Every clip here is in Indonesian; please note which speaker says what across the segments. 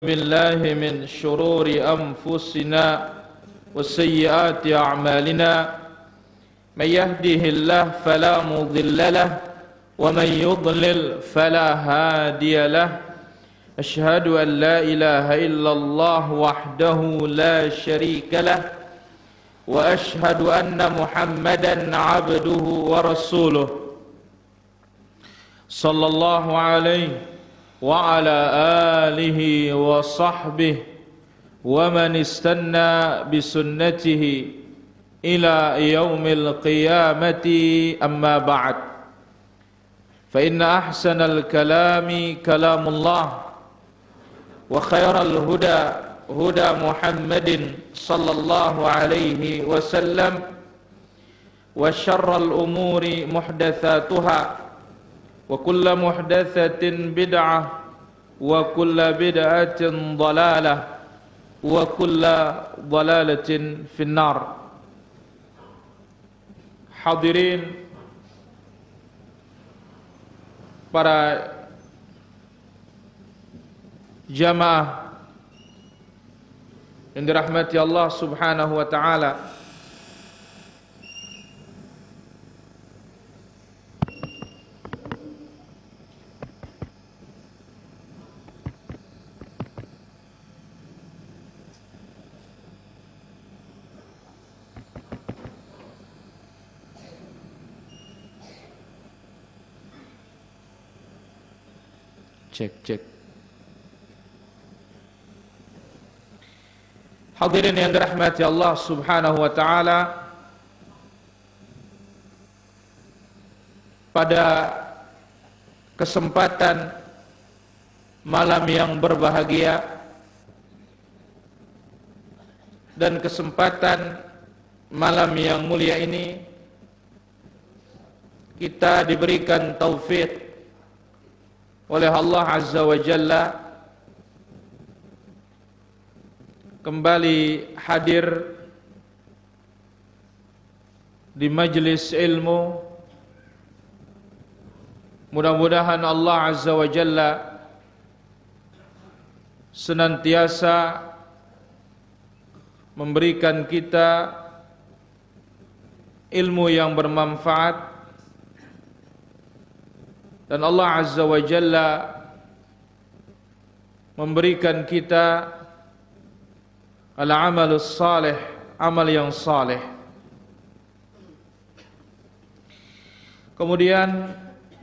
Speaker 1: بالله من شرور أنفسنا وسيئات أعمالنا من يهده الله فلا مضل له ومن يضلل فلا هادي له أشهد أن لا إله إلا الله وحده لا شريك له وأشهد أن محمدا عبده ورسوله صلى الله عليه وعلى آله وصحبه ومن استنى بسنته إلى يوم القيامة أما بعد فإن أحسن الكلام كلام الله وخير الهدى هدى محمد صلى الله عليه وسلم وشر الأمور محدثاتها وكل محدثة بدعة وكل بدعة ضلالة وكل ضلالة في النار. Hadirin para jamaah yang dirahmati Allah Subhanahu wa taala. Cek. Hadirin yang dirahmati Allah Subhanahu wa taala, pada kesempatan malam yang berbahagia dan kesempatan malam yang mulia ini, kita diberikan taufik oleh Allah Azza wa Jalla kembali hadir di majlis ilmu. Mudah-mudahan Allah Azza wa Jalla senantiasa memberikan kita ilmu yang bermanfaat, dan Allah Azza wa Jalla memberikan kita al-amalus salih, amal yang saleh. Kemudian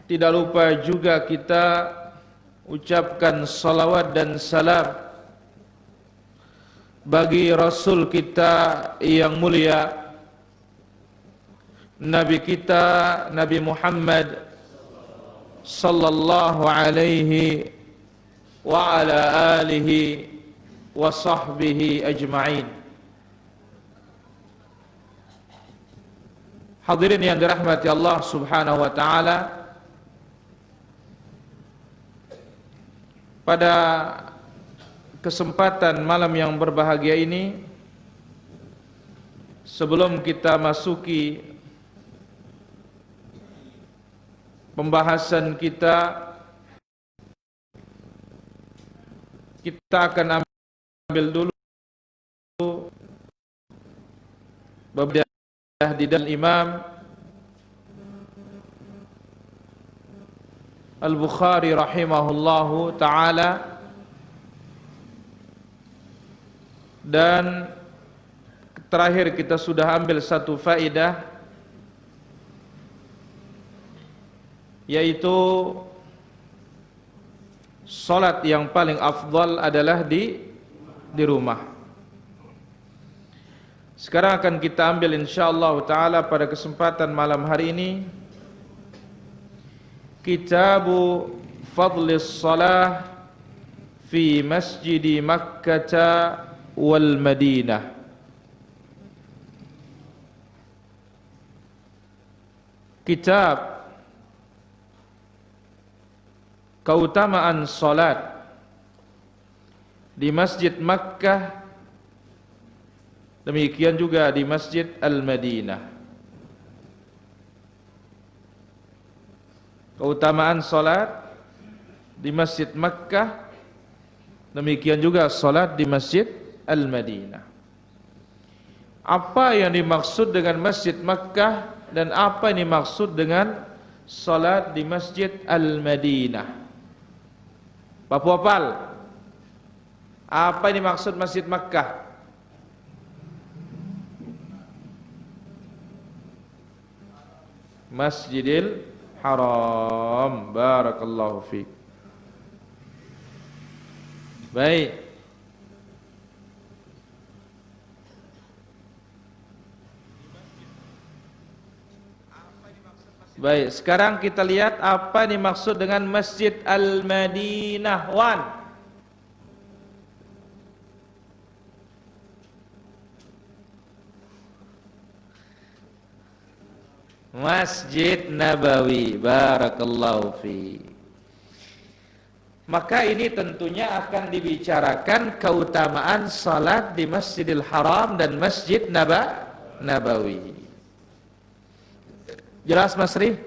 Speaker 1: tidak lupa juga kita ucapkan salawat dan salam bagi Rasul kita yang mulia, Nabi kita, Nabi Muhammad sallallahu alaihi wa ala alihi wa sahbihi ajma'in. Hadirin yang dirahmati Allah Subhanahu wa taala, pada kesempatan malam yang berbahagia ini, sebelum kita masuki pembahasan kita akan ambil dulu beberapa di dalam Imam Al-Bukhari rahimahullahu ta'ala, dan terakhir kita sudah ambil satu faedah, yaitu salat yang paling afdal adalah di rumah. Sekarang akan kita ambil insyaallah taala pada kesempatan malam hari ini Kitabu Fadlis Salah fi Masjidi Makkah wal Madinah. Kitab keutamaan salat di Masjid Makkah, demikian juga di Masjid Al-Madinah. Keutamaan salat di Masjid Makkah Demikian juga salat di Masjid Al-Madinah. Apa yang dimaksud dengan Masjid Makkah dan apa yang dimaksud dengan salat di Masjid Al-Madinah? Bapak hafal? Apa yang dimaksud Masjid Makkah? Masjidil Haram. Barakallahu fiik. Baik. Baik, sekarang kita lihat apa yang dimaksud dengan Masjid Al-Madinah. Masjid Nabawi. Barakallahu fi. Maka ini tentunya akan dibicarakan keutamaan salat di Masjidil Haram dan Masjid Nabawi. Jelas Mas Ri?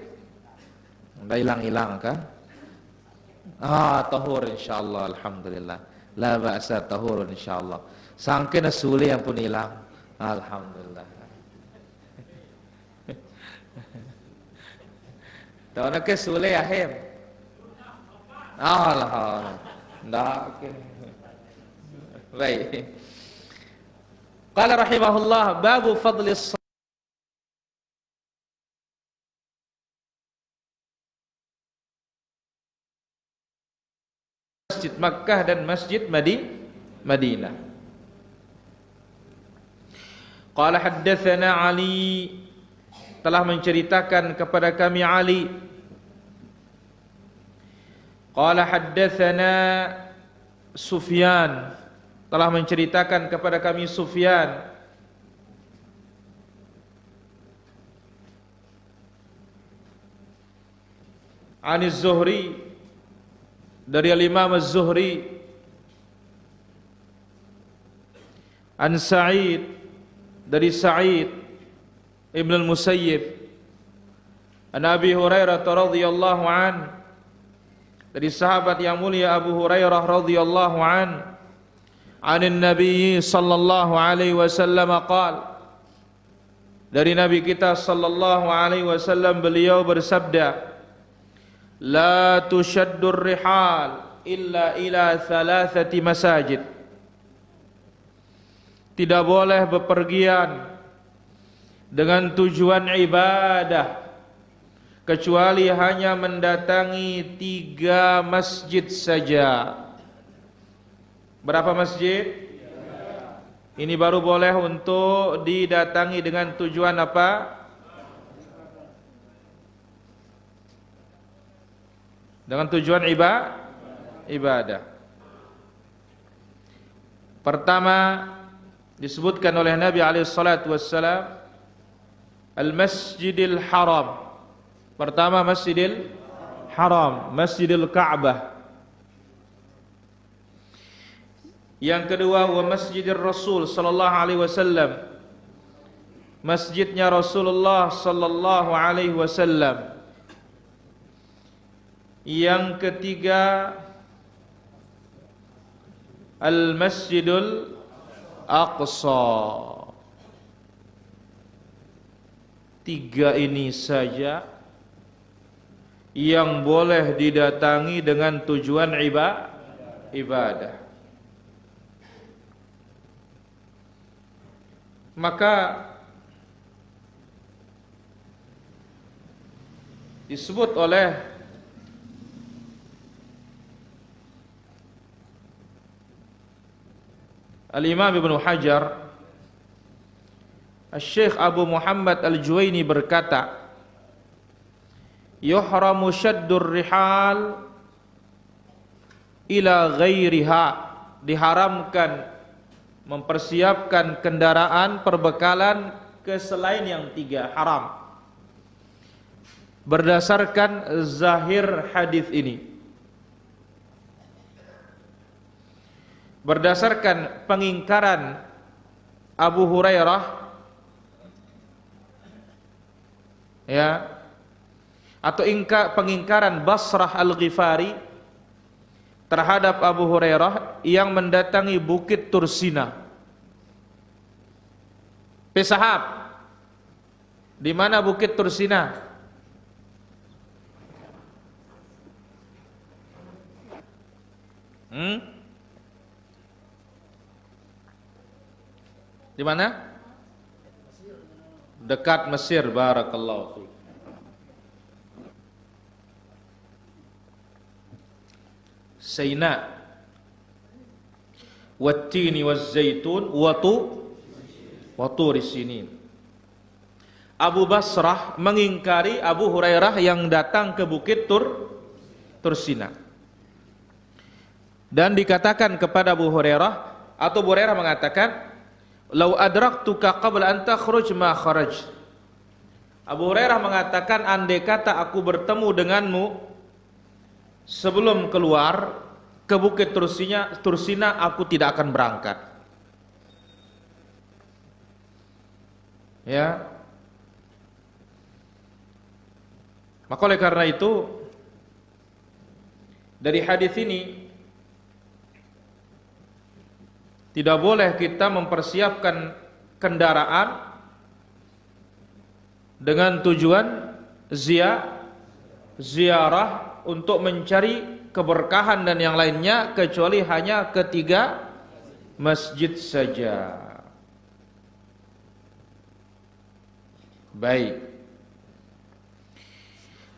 Speaker 1: Udah hilang-hilang kan? Tahur insyaallah, alhamdulillah. La ba'sa, tahur insyaallah. Sangkin sule yang pun hilang. Alhamdulillah. Tahu nak ke sule akhir. Allah. Ndak. Baik. Qala rahimahullah babu fadlis Masjid Makkah dan Masjid Madinah. Qala haddatsana Ali, telah menceritakan kepada kami Ali. Qala haddatsana Sufyan, telah menceritakan kepada kami Sufyan. Ani Zuhri, dari Al-Imam Az-Zuhri. An Sa'id, dari Sa'id Ibn Al-Musayyib. An Abi Hurairah radhiyallahu an, dari sahabat yang mulia Abu Hurairah radhiyallahu an, anin Nabi sallallahu alaihi wasallam qala, dari Nabi kita sallallahu alaihi wasallam beliau bersabda, la tushaddur rihal illa ila thalathati masajid. Tidak boleh bepergian dengan tujuan ibadah kecuali hanya mendatangi 3 masjid saja. Berapa masjid? Ini baru boleh untuk didatangi dengan tujuan apa? Dengan tujuan ibadah. Pertama disebutkan oleh Nabi alaihi salatu wassalam Al-Masjidil Haram. Pertama Masjidil Haram, Masjidil Ka'bah. Yang kedua wa Masjidir Rasul sallallahu alaihi wasallam, masjidnya Rasulullah sallallahu alaihi wasallam. Yang ketiga Al-Masjidul Aqsa. 3 ini saja yang boleh didatangi dengan tujuan ibadah. Maka disebut oleh Al-Imam Ibn Hajar, Al-Syekh Abu Muhammad Al-Juwaini berkata, yuhramu syaddur rihal ila ghairiha, diharamkan mempersiapkan kendaraan perbekalan ke selain yang 3, haram. Berdasarkan zahir hadis ini, berdasarkan pengingkaran Abu Hurairah, ya, atau pengingkaran Basrah Al-Ghifari terhadap Abu Hurairah yang mendatangi Bukit Tursina. Pesahab, di mana Bukit Tursina? Di mana? Dekat Mesir. Barakallahu fiik. Saina wattini wazzaitun wa turi sinin. Abu Basrah mengingkari Abu Hurairah yang datang ke Bukit Tursina. Dan dikatakan kepada Abu Hurairah, atau Abu Hurairah mengatakan, "Lau adraktuka qabla an takhruj ma kharaj." Abu Hurairah mengatakan, andai kata aku bertemu denganmu sebelum keluar ke Bukit Tursina, aku tidak akan berangkat. Ya. Maka oleh karena itu, dari hadis ini tidak boleh kita mempersiapkan kendaraan dengan tujuan ziarah untuk mencari keberkahan dan yang lainnya, kecuali hanya ketiga masjid saja. Baik.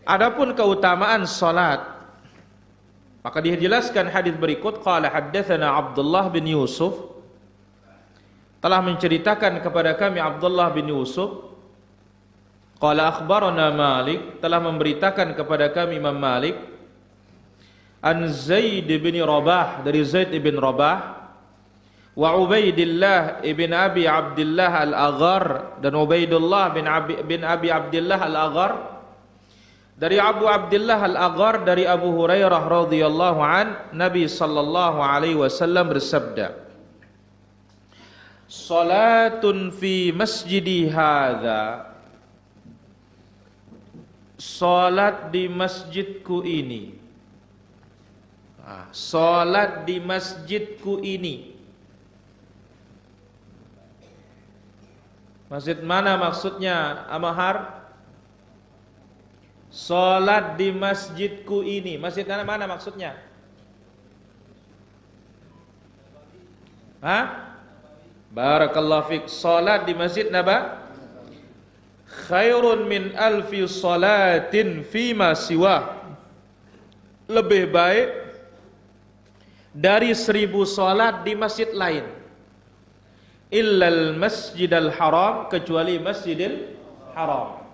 Speaker 1: Adapun keutamaan salat, maka dijelaskan hadis berikut, qala haddatsana Abdullah bin Yusuf, telah menceritakan kepada kami Abdullah bin Yusuf, qala akhbarana Malik, telah memberitakan kepada kami Imam Malik, an Zaid bin Rabah, dari Zaid bin Rabah, wa Ubaidillah ibn Abi Abdullah al-Aghar, dan Ubaidullah bin Abi Abdullah al-Aghar, dari Abu Abdullah al-Aghar, dari Abu Hurairah radhiyallahu an, Nabi sallallahu alaihi wasallam bersabda, salatun fi masjidi hadza, salat di masjidku ini. Salat di masjidku ini. Masjid mana maksudnya, Amahar? Salat di masjidku ini. Masjid mana maksudnya? Barakallahu fik. Salat di Masjid Nabawi khairun min alfi salatin fima siwa, lebih baik dari 1000 salat di masjid lain, illal masjidal haram, kecuali Masjidil Haram.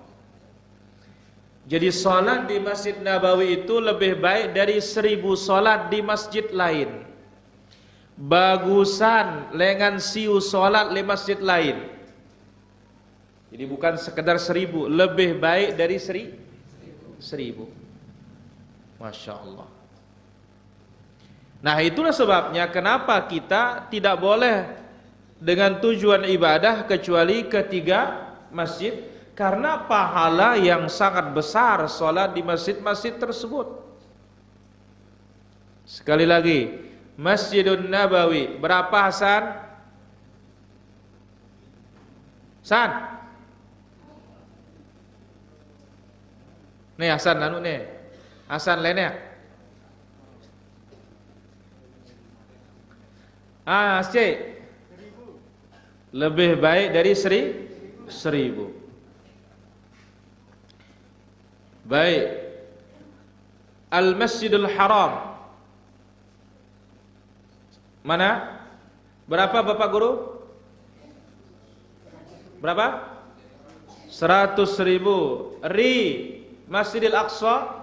Speaker 1: Jadi salat di Masjid Nabawi itu lebih baik dari 1000 salat di masjid lain. Bagusan lengan siu salat di masjid lain. Jadi bukan sekedar 1000, lebih baik dari 1000. Masya Allah. Nah, itulah sebabnya kenapa kita tidak boleh dengan tujuan ibadah kecuali ketiga masjid, karena pahala yang sangat besar salat di masjid-masjid tersebut. Sekali lagi, Masjidun Nabawi berapa, Hasan? Nih Hasan, Hasan lainnya. Cik, lebih baik dari 1000. Baik. Al-Masjidul Haram mana? Berapa Bapak Guru? Berapa? 100.000. Masjidil Aqsa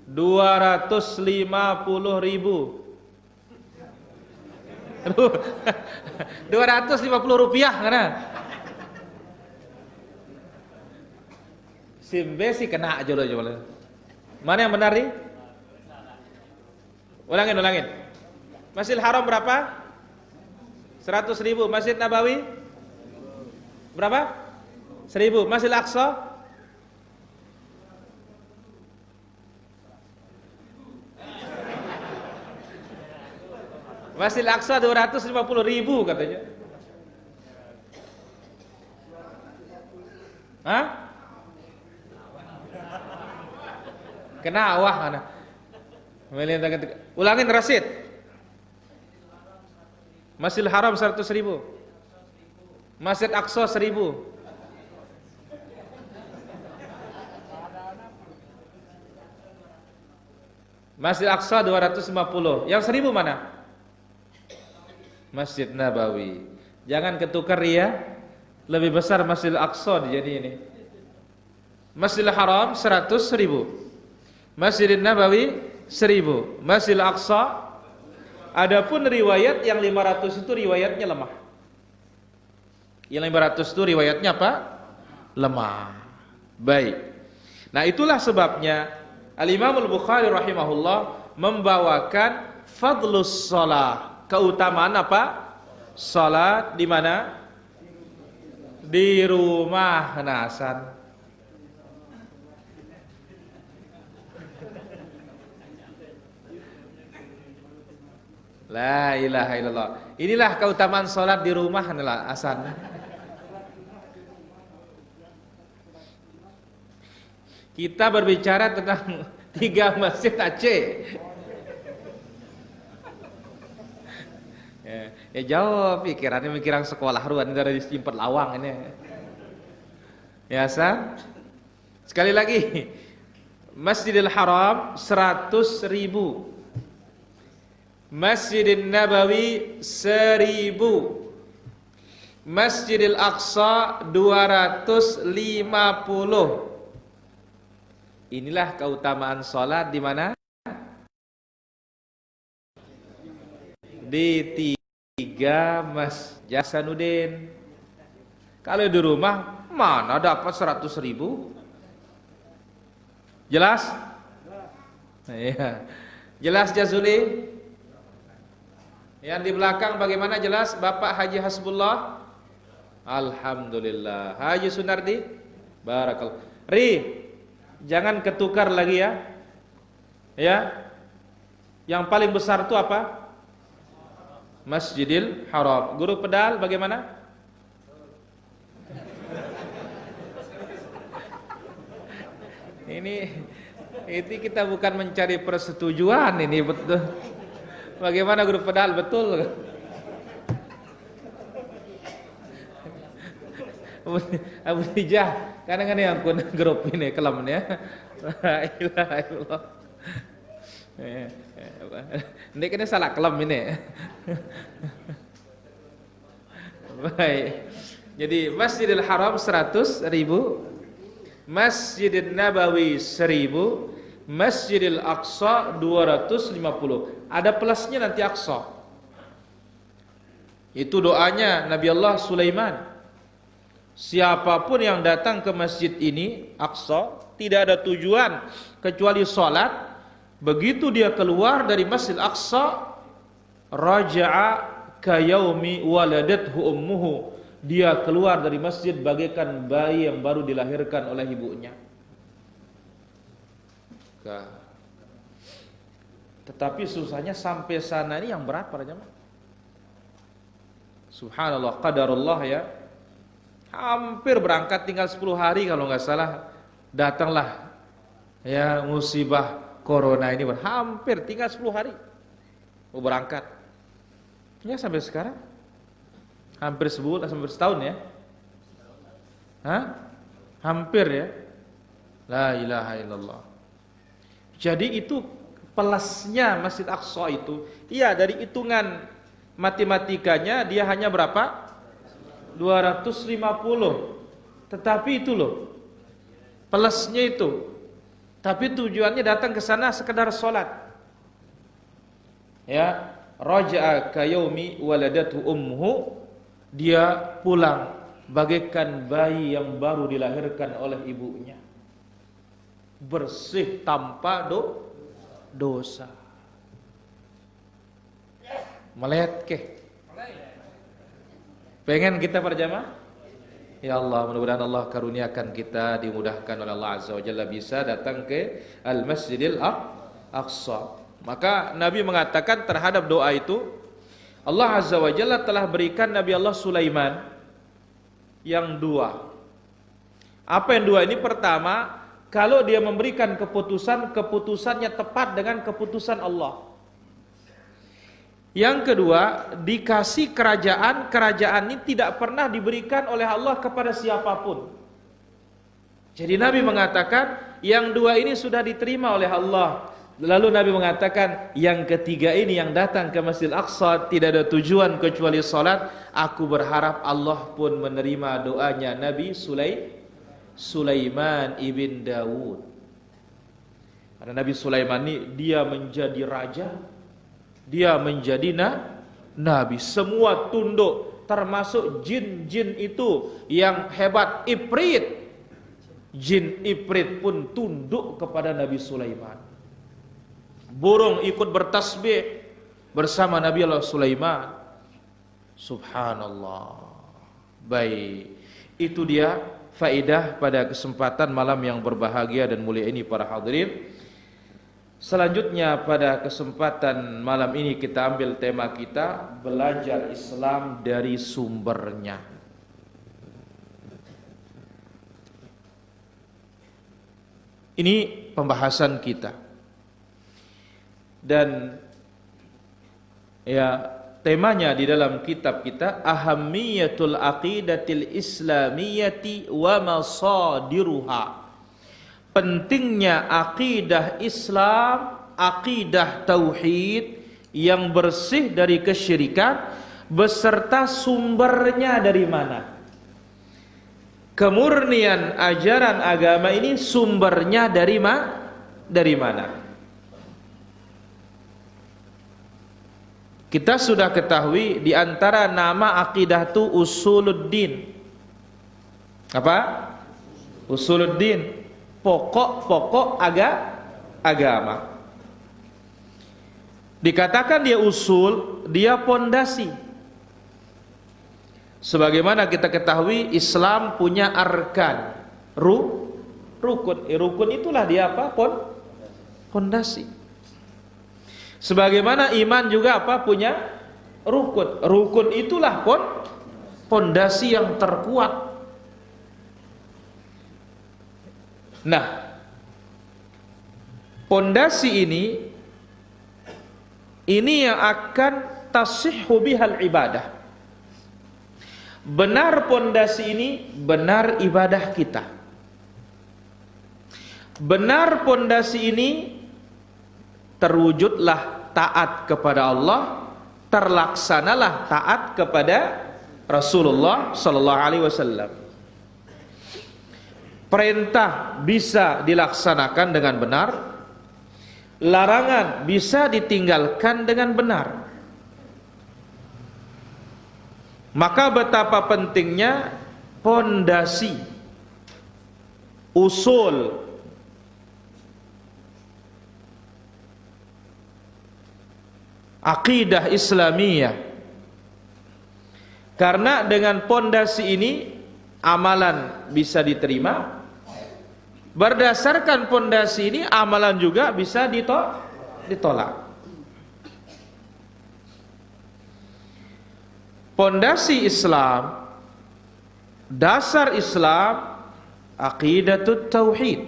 Speaker 1: 250.000. 250 rupiah karena Simbe sih kena aja loh. Mana yang benar nih? Ulangin. Masjidil Haram berapa? 100.000. Masjid Nabawi berapa? 1000. Masjidil Aqsa Masjidil Aqsa 250.000 katanya. Hah? Kena awah mana? Ulangin Rasid. Masjidil Haram 100.000. Masjid Aqsa 1.000. Masjid Aqsa 250. Yang 1.000 mana? Masjid Nabawi. Jangan ketukar ya. Lebih besar Masjid Aqsa jadi ini. Masjidil Haram 100.000. Masjid Nabawi 1.000. Masjid Aqsa. Adapun riwayat yang 500 itu riwayatnya lemah. Yang 500 itu riwayatnya apa? Lemah. Baik. Nah, itulah sebabnya Al-Imam Al-Bukhari rahimahullah membawakan fadlus shalah, keutamaan apa? Salat di mana? Di rumah. Hasan. La ilaha illallah. Inilah keutamaan salat di rumah Hasan. Kita berbicara tentang 3 masjid Aceh. Ya jauh pikiran sekolah ruan dari simpen lawang ini. Ya San. Sekali lagi, Masjidil Haram 100.000. Masjidil Nabawi 1.000. Masjidil Aqsa 250. Inilah keutamaan salat di mana? Di 3 masjid. Hasanuddin. Kalau di rumah mana dapat 100.000? Jelas? Iya. Jelas Jazuli? Yang di belakang bagaimana jelas? Bapak Haji Hasbullah? Alhamdulillah. Haji Sunardi? Barakallah. Jangan ketukar lagi ya. Ya. Yang paling besar itu apa? Masjidil Haram. Guru pedal bagaimana? Ini kita bukan mencari persetujuan ini betul. Bagaimana guru pedal betul? Abu Tijah kadang-kadang yang kun grup ini kelamnya. La ilaha illallah. Ini kan salah kelam ini. Baik. Jadi Masjidil Haram 100.000, Masjidil Nabawi 1.000, Masjidil Aqsa 250. Ada plusnya nanti Aqsa. Itu doanya Nabi Allah Sulaiman. Siapapun yang datang ke masjid ini Aqsa tidak ada tujuan kecuali sholat. Begitu dia keluar dari Masjid Aqsa, raja'a kayaumi waladathu ummuhu. Dia keluar dari masjid bagaikan bayi yang baru dilahirkan oleh ibunya. Tetapi susahnya sampai sana ini yang berat para jemaah. Subhanallah, qadarullah ya. Hampir berangkat tinggal 10 hari kalau nggak salah, datanglah ya musibah corona ini. Hampir tinggal 10 hari mau berangkat. Ya sampai sekarang hampir sebulan, hampir setahun ya. Hah? Hampir ya. La ilaha illallah. Jadi itu plusnya Masjid Aqsa itu. Iya, dari hitungan matematikanya dia hanya berapa? 250. Tetapi itu loh plusnya itu. Tapi tujuannya datang ke sana sekedar sholat. Ya, raja'a kayaumi waladatu ummuhu. Dia pulang bagaikan bayi yang baru dilahirkan oleh ibunya. Bersih tanpa dosa. Melihat pengen kita berjamaah? Ya Allah, mudah-mudahan Allah karuniakan kita dimudahkan oleh Allah Azza wa Jalla bisa datang ke Al-Masjidil Aqsa. Maka Nabi mengatakan terhadap doa itu, Allah Azza wa Jalla telah berikan Nabi Allah Sulaiman yang dua. Apa yang dua ini? Pertama, kalau dia memberikan keputusan, keputusannya tepat dengan keputusan Allah. Yang kedua, dikasih kerajaan, kerajaan ini tidak pernah diberikan oleh Allah kepada siapapun. Jadi Nabi mengatakan, yang dua ini sudah diterima oleh Allah. Lalu Nabi mengatakan, yang ketiga ini yang datang ke Masjidil Aqsa tidak ada tujuan kecuali salat. Aku berharap Allah pun menerima doanya Nabi Sulaiman ibn Dawud. Karena Nabi Sulaiman ini dia menjadi raja, dia menjadi nabi. Semua tunduk, termasuk jin-jin itu yang hebat, Ifrit. Jin Ifrit pun tunduk kepada Nabi Sulaiman. Burung ikut bertasbih bersama Nabi Allah Sulaiman. Subhanallah. Baik, itu dia faedah pada kesempatan malam yang berbahagia dan mulia ini para hadirin. Selanjutnya pada kesempatan malam ini kita ambil tema kita, belajar Islam dari sumbernya. Ini pembahasan kita. Dan ya, temanya di dalam kitab kita, ahammiyatul aqidatil islamiyati wa masadiruha. Pentingnya akidah Islam, akidah tauhid yang bersih dari kesyirikan, beserta sumbernya dari mana. Kemurnian ajaran agama ini sumbernya dari mana? Kita sudah ketahui di antara nama akidah itu usuluddin. Apa? Usuluddin, pokok-pokok agama. Dikatakan dia usul, dia pondasi. Sebagaimana kita ketahui Islam punya arkan, rukun. Rukun itulah dia apa? Pondasi. Sebagaimana iman juga apa? Punya rukun. Rukun itulah pondasi yang terkuat. Nah, pondasi ini yang akan tasihhu bihal ibadah. Benar pondasi ini, benar ibadah kita. Benar pondasi ini, terwujudlah taat kepada Allah, terlaksanalah taat kepada Rasulullah sallallahu alaihi wasallam. Perintah bisa dilaksanakan dengan benar, larangan bisa ditinggalkan dengan benar. Maka betapa pentingnya pondasi, usul akidah Islamiyah. Karena dengan pondasi ini amalan bisa diterima. Berdasarkan pondasi ini amalan juga bisa ditolak. Pondasi Islam, dasar Islam, aqidatut tauhid.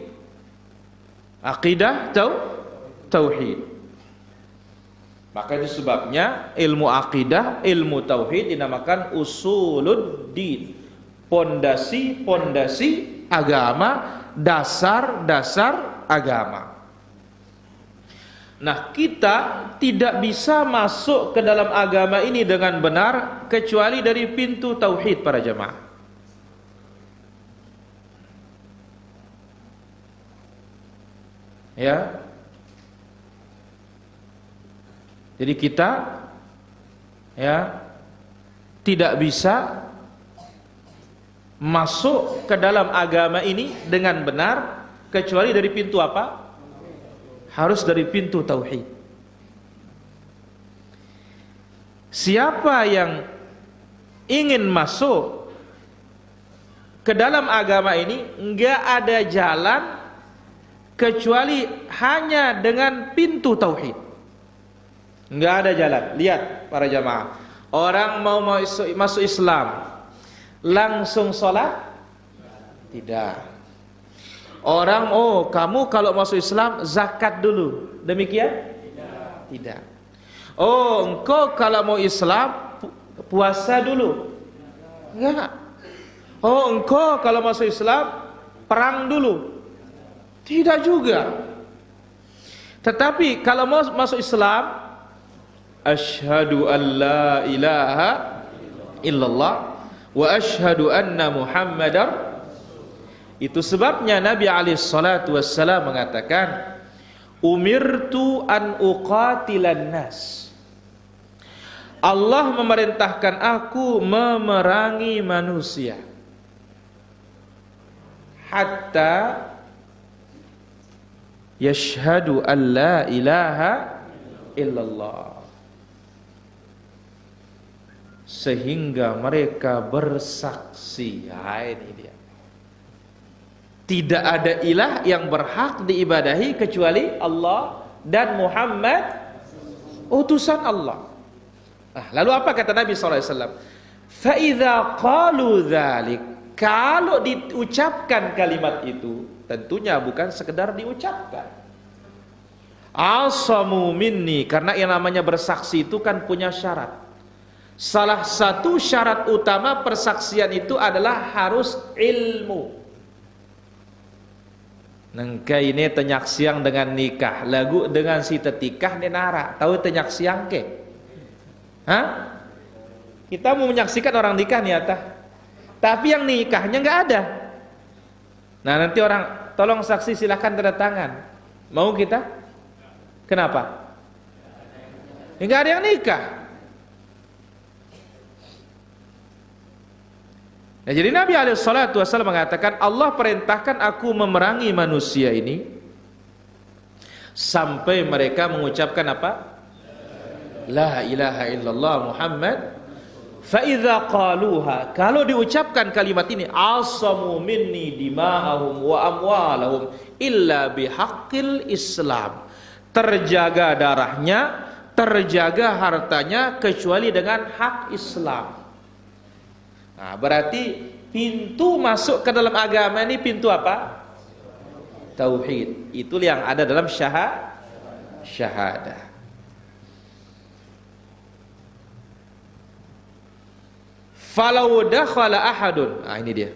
Speaker 1: Aqidah tauhid. Maka itu sebabnya ilmu akidah, ilmu tauhid dinamakan usuluddin. Pondasi agama, dasar agama. Nah, kita tidak bisa masuk ke dalam agama ini dengan benar kecuali dari pintu tauhid para jemaah. Ya. Jadi kita ya tidak bisa masuk ke dalam agama ini dengan benar kecuali dari pintu apa? Harus dari pintu tauhid. Siapa yang ingin masuk ke dalam agama ini, enggak ada jalan kecuali hanya dengan pintu tauhid. Enggak ada jalan. Lihat para jamaah, Orang mau masuk Islam langsung sholat? Tidak. Orang, oh kamu kalau masuk Islam zakat dulu, demikian? Tidak. Oh engkau kalau mau Islam puasa dulu? Enggak. Oh engkau kalau masuk Islam perang dulu? Tidak juga. Tetapi kalau mau masuk Islam, asyhadu an la ilaha illallah wa asyhadu anna Muhammadar. Itu sebabnya Nabi alaihi salatu wassalam mengatakan, umirtu an uqatilan nas. Allah memerintahkan aku memerangi manusia hatta yashhadu an la ilaha illallah, sehingga mereka bersaksi. Ini dia, tidak ada ilah yang berhak diibadahi kecuali Allah dan Muhammad utusan Allah. Lalu apa kata Nabi SAW? Fa idza qalu dzalik, kalau diucapkan kalimat itu, tentunya bukan sekedar diucapkan. Asamu minni, karena yang namanya bersaksi itu kan punya syarat. Salah satu syarat utama persaksian itu adalah harus ilmu. Nengka ini tenyak siang dengan nikah, lagu dengan si tetikah ni nara. Tahu tenyak siang ke? Hah? Kita mau menyaksikan orang nikah nih atah, tapi yang nikahnya nggak ada. Nah nanti orang, tolong saksi silahkan tanda tangan. Mau kita? Kenapa? Nggak ada yang nikah. Nah, jadi Nabi SAW mengatakan, Allah perintahkan aku memerangi manusia ini sampai mereka mengucapkan apa? La ilaha illallah Muhammad. Fa idza qaluha, kalau diucapkan kalimat ini, asamu minni dima'ahum wa amwalahum illa bihaqqil Islam. Terjaga darahnya, terjaga hartanya kecuali dengan hak Islam. Nah, berarti pintu masuk ke dalam agama ini pintu apa? Tauhid. Itu yang ada dalam syahadah. Falau dakhala ahadun. Nah, ini dia.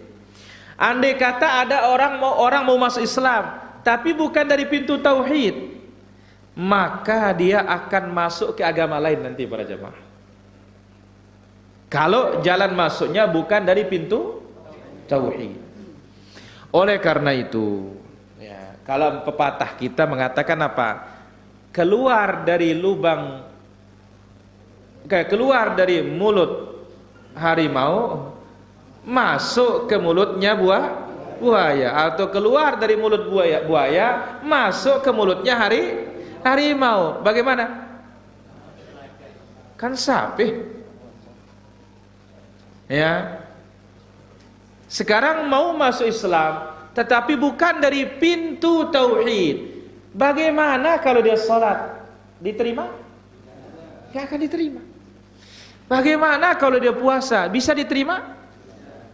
Speaker 1: Andai kata ada orang mau masuk Islam, tapi bukan dari pintu tauhid, maka dia akan masuk ke agama lain nanti para jemaah. Kalau jalan masuknya bukan dari pintu tauhid. Oleh karena itu, ya, kalau pepatah kita mengatakan apa? Keluar dari mulut harimau, masuk ke mulutnya buaya, atau keluar dari mulut buaya, masuk ke mulutnya harimau. Bagaimana? Kan sapi. Ya. Sekarang mau masuk Islam, tetapi bukan dari pintu tauhid. Bagaimana kalau dia sholat? Diterima? Gak akan diterima. Bagaimana kalau dia puasa? Bisa diterima?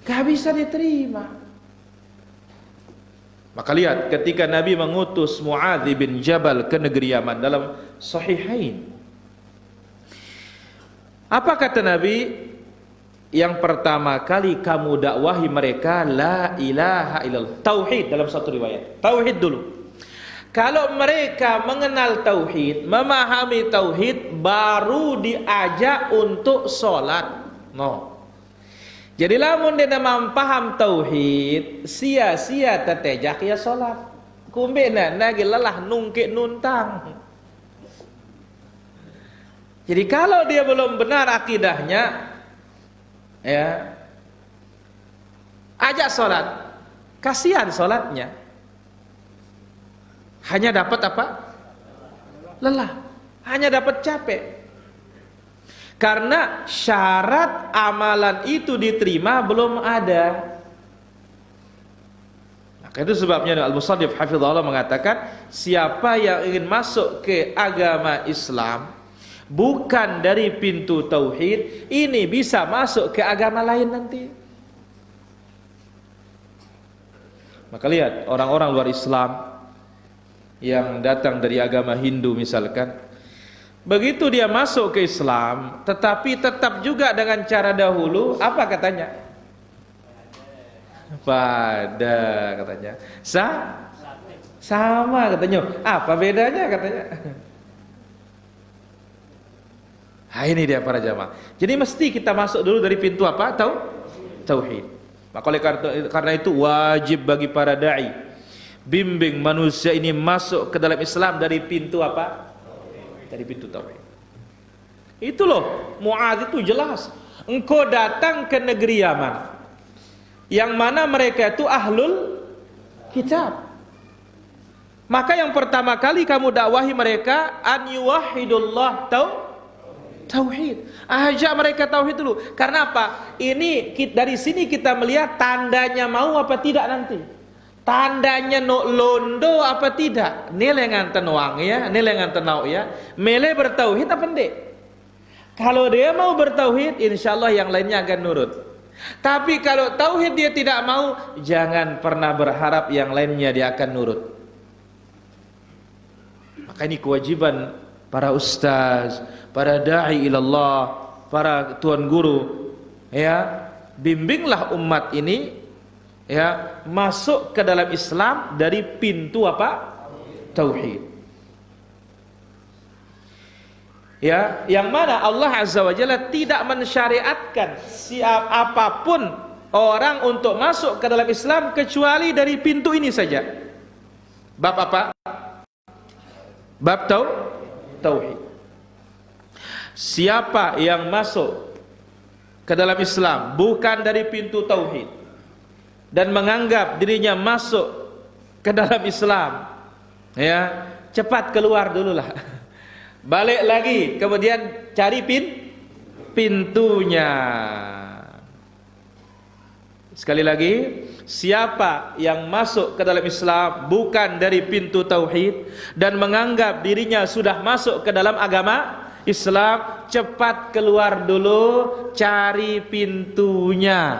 Speaker 1: Gak bisa diterima. Maka lihat ketika Nabi mengutus Mu'adz bin Jabal ke negeri Yaman dalam Sahihain, apa kata Nabi? Yang pertama kali kamu dakwahi mereka la ilaha illallah, tauhid. Dalam satu riwayat tauhid dulu. Kalau mereka mengenal tauhid, memahami tauhid, baru diajak untuk sholat. No. Jadi lamun dia paham tauhid, sia-sia tetejak ya sholat. Kumbe nagi lelah nungkik nuntang. Jadi kalau dia belum benar akidahnya, ya, ajak sholat, kasihan sholatnya, hanya dapat apa? Lelah, hanya dapat capek. Karena syarat amalan itu diterima belum ada. Maka itu sebabnya Al-Musannif hafizahullah mengatakan, siapa yang ingin masuk ke agama Islam, bukan dari pintu tauhid, ini bisa masuk ke agama lain nanti. Maka lihat orang-orang luar Islam yang datang dari agama Hindu misalkan, begitu dia masuk ke Islam, tetapi tetap juga dengan cara dahulu, apa katanya? Pada katanya. Sama katanya. Apa bedanya katanya? Nah, ini dia para jamaah. Jadi mesti kita masuk dulu dari pintu apa? Tauhid. Maka oleh karena itu wajib bagi para dai bimbing manusia ini masuk ke dalam Islam dari pintu apa? Dari pintu tauhid. Itu loh, Mu'adz itu jelas. Engkau datang ke negeri Yaman, yang mana mereka itu ahlul kitab. Maka yang pertama kali kamu dakwahi mereka an yuwahhidullah tauhid. Ajak mereka tauhid dulu. Karena apa? Ini dari sini kita melihat tandanya mau apa tidak nanti. Tandanya no londo apa tidak. Nilai nganten wang ya, nilai nganten nau ya. Mele bertauhid apa enggak? Kalau dia mau bertauhid, insyaallah yang lainnya akan nurut. Tapi kalau tauhid dia tidak mau, jangan pernah berharap yang lainnya dia akan nurut. Maka ini kewajiban para ustaz, para da'i ilallah, para tuan guru, ya, bimbinglah umat ini ya masuk ke dalam Islam dari pintu apa? Tauhid. Ya, yang mana Allah Azza wa Jalla tidak mensyariatkan apapun orang untuk masuk ke dalam Islam kecuali dari pintu ini saja. Bab apa? Bab tauhid. Siapa yang masuk ke dalam Islam bukan dari pintu tauhid dan menganggap dirinya masuk ke dalam Islam, ya, cepat keluar dululah. Balik lagi, kemudian cari pintunya. Sekali lagi, siapa yang masuk ke dalam Islam bukan dari pintu tauhid dan menganggap dirinya sudah masuk ke dalam agama Islam, cepat keluar dulu, cari pintunya.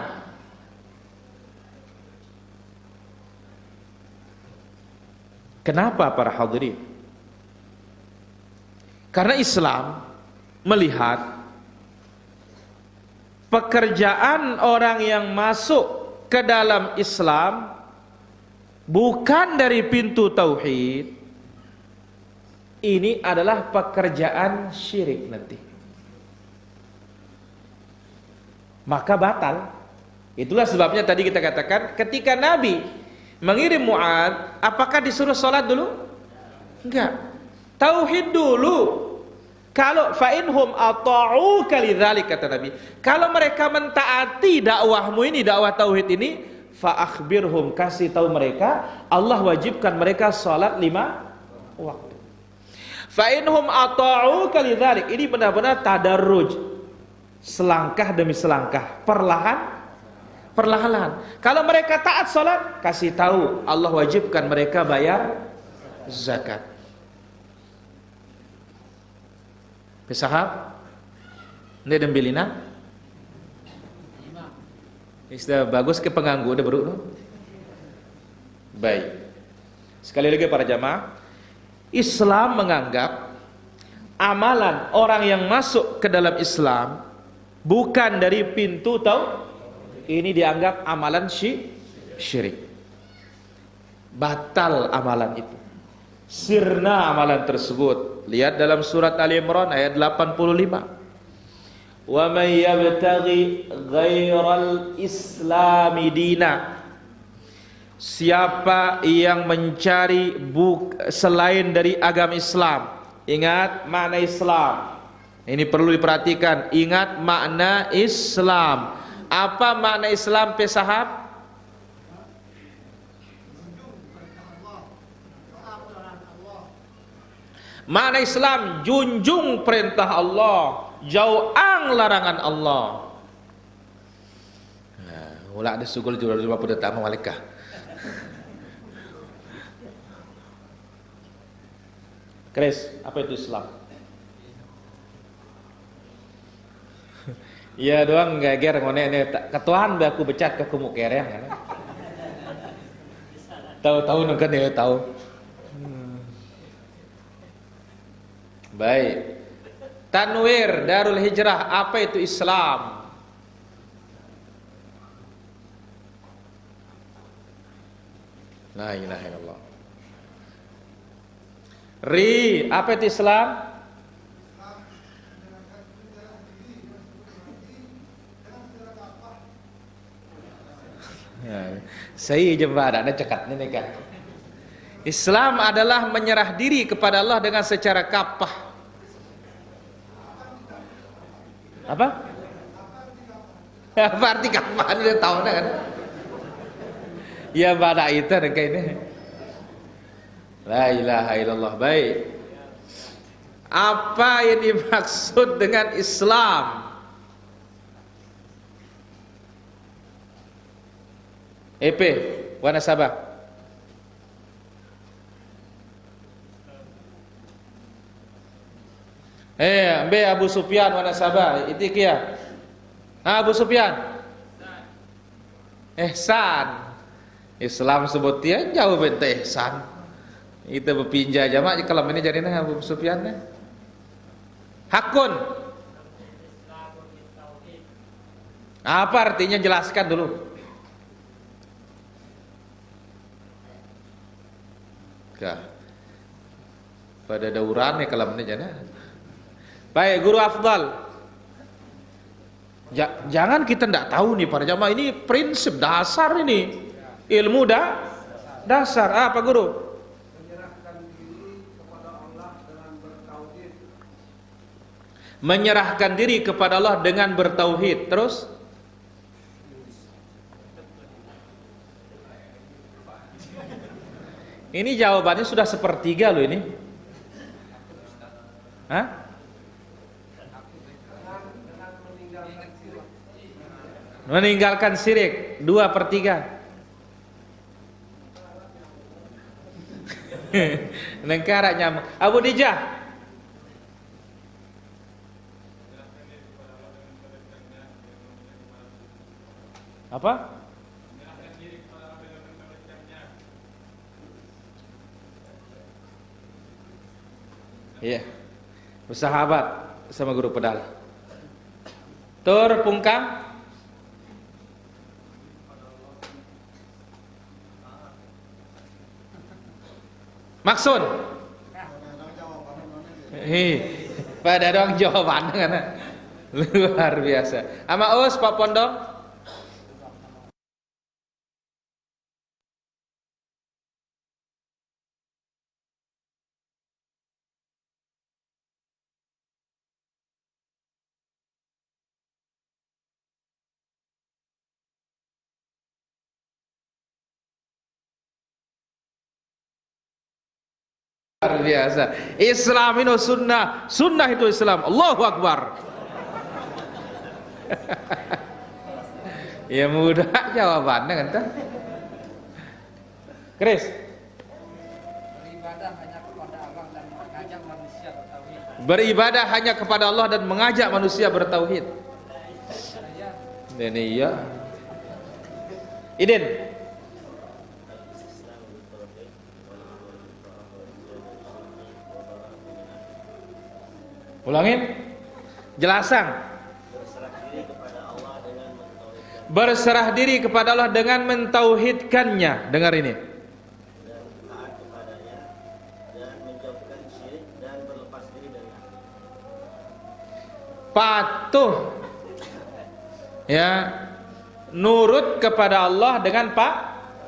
Speaker 1: Kenapa para hadirin? Karena Islam melihat pekerjaan orang yang masuk ke dalam Islam bukan dari pintu tauhid, ini adalah pekerjaan syirik nanti. Maka batal. Itulah sebabnya tadi kita katakan ketika Nabi mengirim Mu'adz, apakah disuruh sholat dulu? Enggak. Tauhid dulu. Kalau fa'inhum ata'uka lidzalik, kata Nabi, kalau mereka mentaati dakwahmu ini, dakwah tauhid ini, fa'akhbirhum, kasih tahu mereka Allah wajibkan mereka salat 5 waktu. Fa'inhum ata'uka lidzalik, ini benar-benar tadarruj, selangkah demi selangkah, perlahan-lahan. Kalau mereka taat salat, kasih tahu Allah wajibkan mereka bayar zakat. Pesahab ini dembilina sudah bagus ke penganggu udah baru. Baik, sekali lagi para jamaah, Islam menganggap amalan orang yang masuk ke dalam Islam bukan dari pintu ini dianggap amalan syirik, batal amalan itu, sirna amalan tersebut. Lihat dalam surat Ali Imran ayat 85. Wa may yabtaghi ghairal islami dina. Siapa yang mencari selain dari agama Islam. Ingat makna Islam. Ini perlu diperhatikan. Ingat makna Islam. Apa makna Islam, pesahab? Makna Islam, junjung perintah Allah, jauang larangan Allah. Ulah ada sugul juga 50 tamu malikah. Kris, apa itu Islam? Iya doang geger ngone ne ketuaan be aku becat ke kumuk kereh kan. Tahu-tahu nengkeun ya tahu. Baik. Tanwir Darul Hijrah, apa itu Islam? La ilaha illallah. Ri, apa itu Islam? Saya jembat ada cekatnya nih kan. Islam adalah menyerah diri kepada Allah dengan secara kapah. Apa? Apa arti kapah? Dia tahu kan? Ya pada itu kayak ini. La ilaha illallah. Baik. Apa yang dimaksud dengan Islam? EP, wana sabah. Ambe Abu Sufyan wana sabah. Itikia. Abu Sufyan. Ihsan. Islam sebutnya jauh bente ihsan. Itu berpinjah jamaah kalau ini jadinya Abu Sufyan. Hakun. Apa artinya, jelaskan dulu. Pada dauran ya kalau ini jadinya. Baik, guru afdal. Jangan kita tidak tahu nih para jamaah, ini prinsip dasar ini. Ilmu dasar. Apa guru? Menyerahkan diri kepada Allah dengan bertauhid. Terus? Ini jawabannya sudah sepertiga loh ini. Hah? Meninggalkan syirik 2/3. Negara nyamuk. Abu Dijah. Apa? Iya. Bersahabat sama guru pedal. Tur pungkam. Maksud. Pada dong jawaban kan. Luar biasa. Ama us Pak Pondok. Luar biasa. Islam itu sunnah, sunnah itu Islam. Allahu Akbar. Ya mudah jawabannya kan tuh. Chris. Beribadah hanya kepada Allah dan mengajak manusia bertauhid. Dan iya. Idin. Ulangin. Jelasan. Berserah diri kepada Allah dengan mentauhidkannya. Dengar ini.
Speaker 2: Dan taat kepadanya dan menjauhkan syirik dan berlepas diri darinya.
Speaker 1: Patuh. Ya. Nurut kepada Allah dengan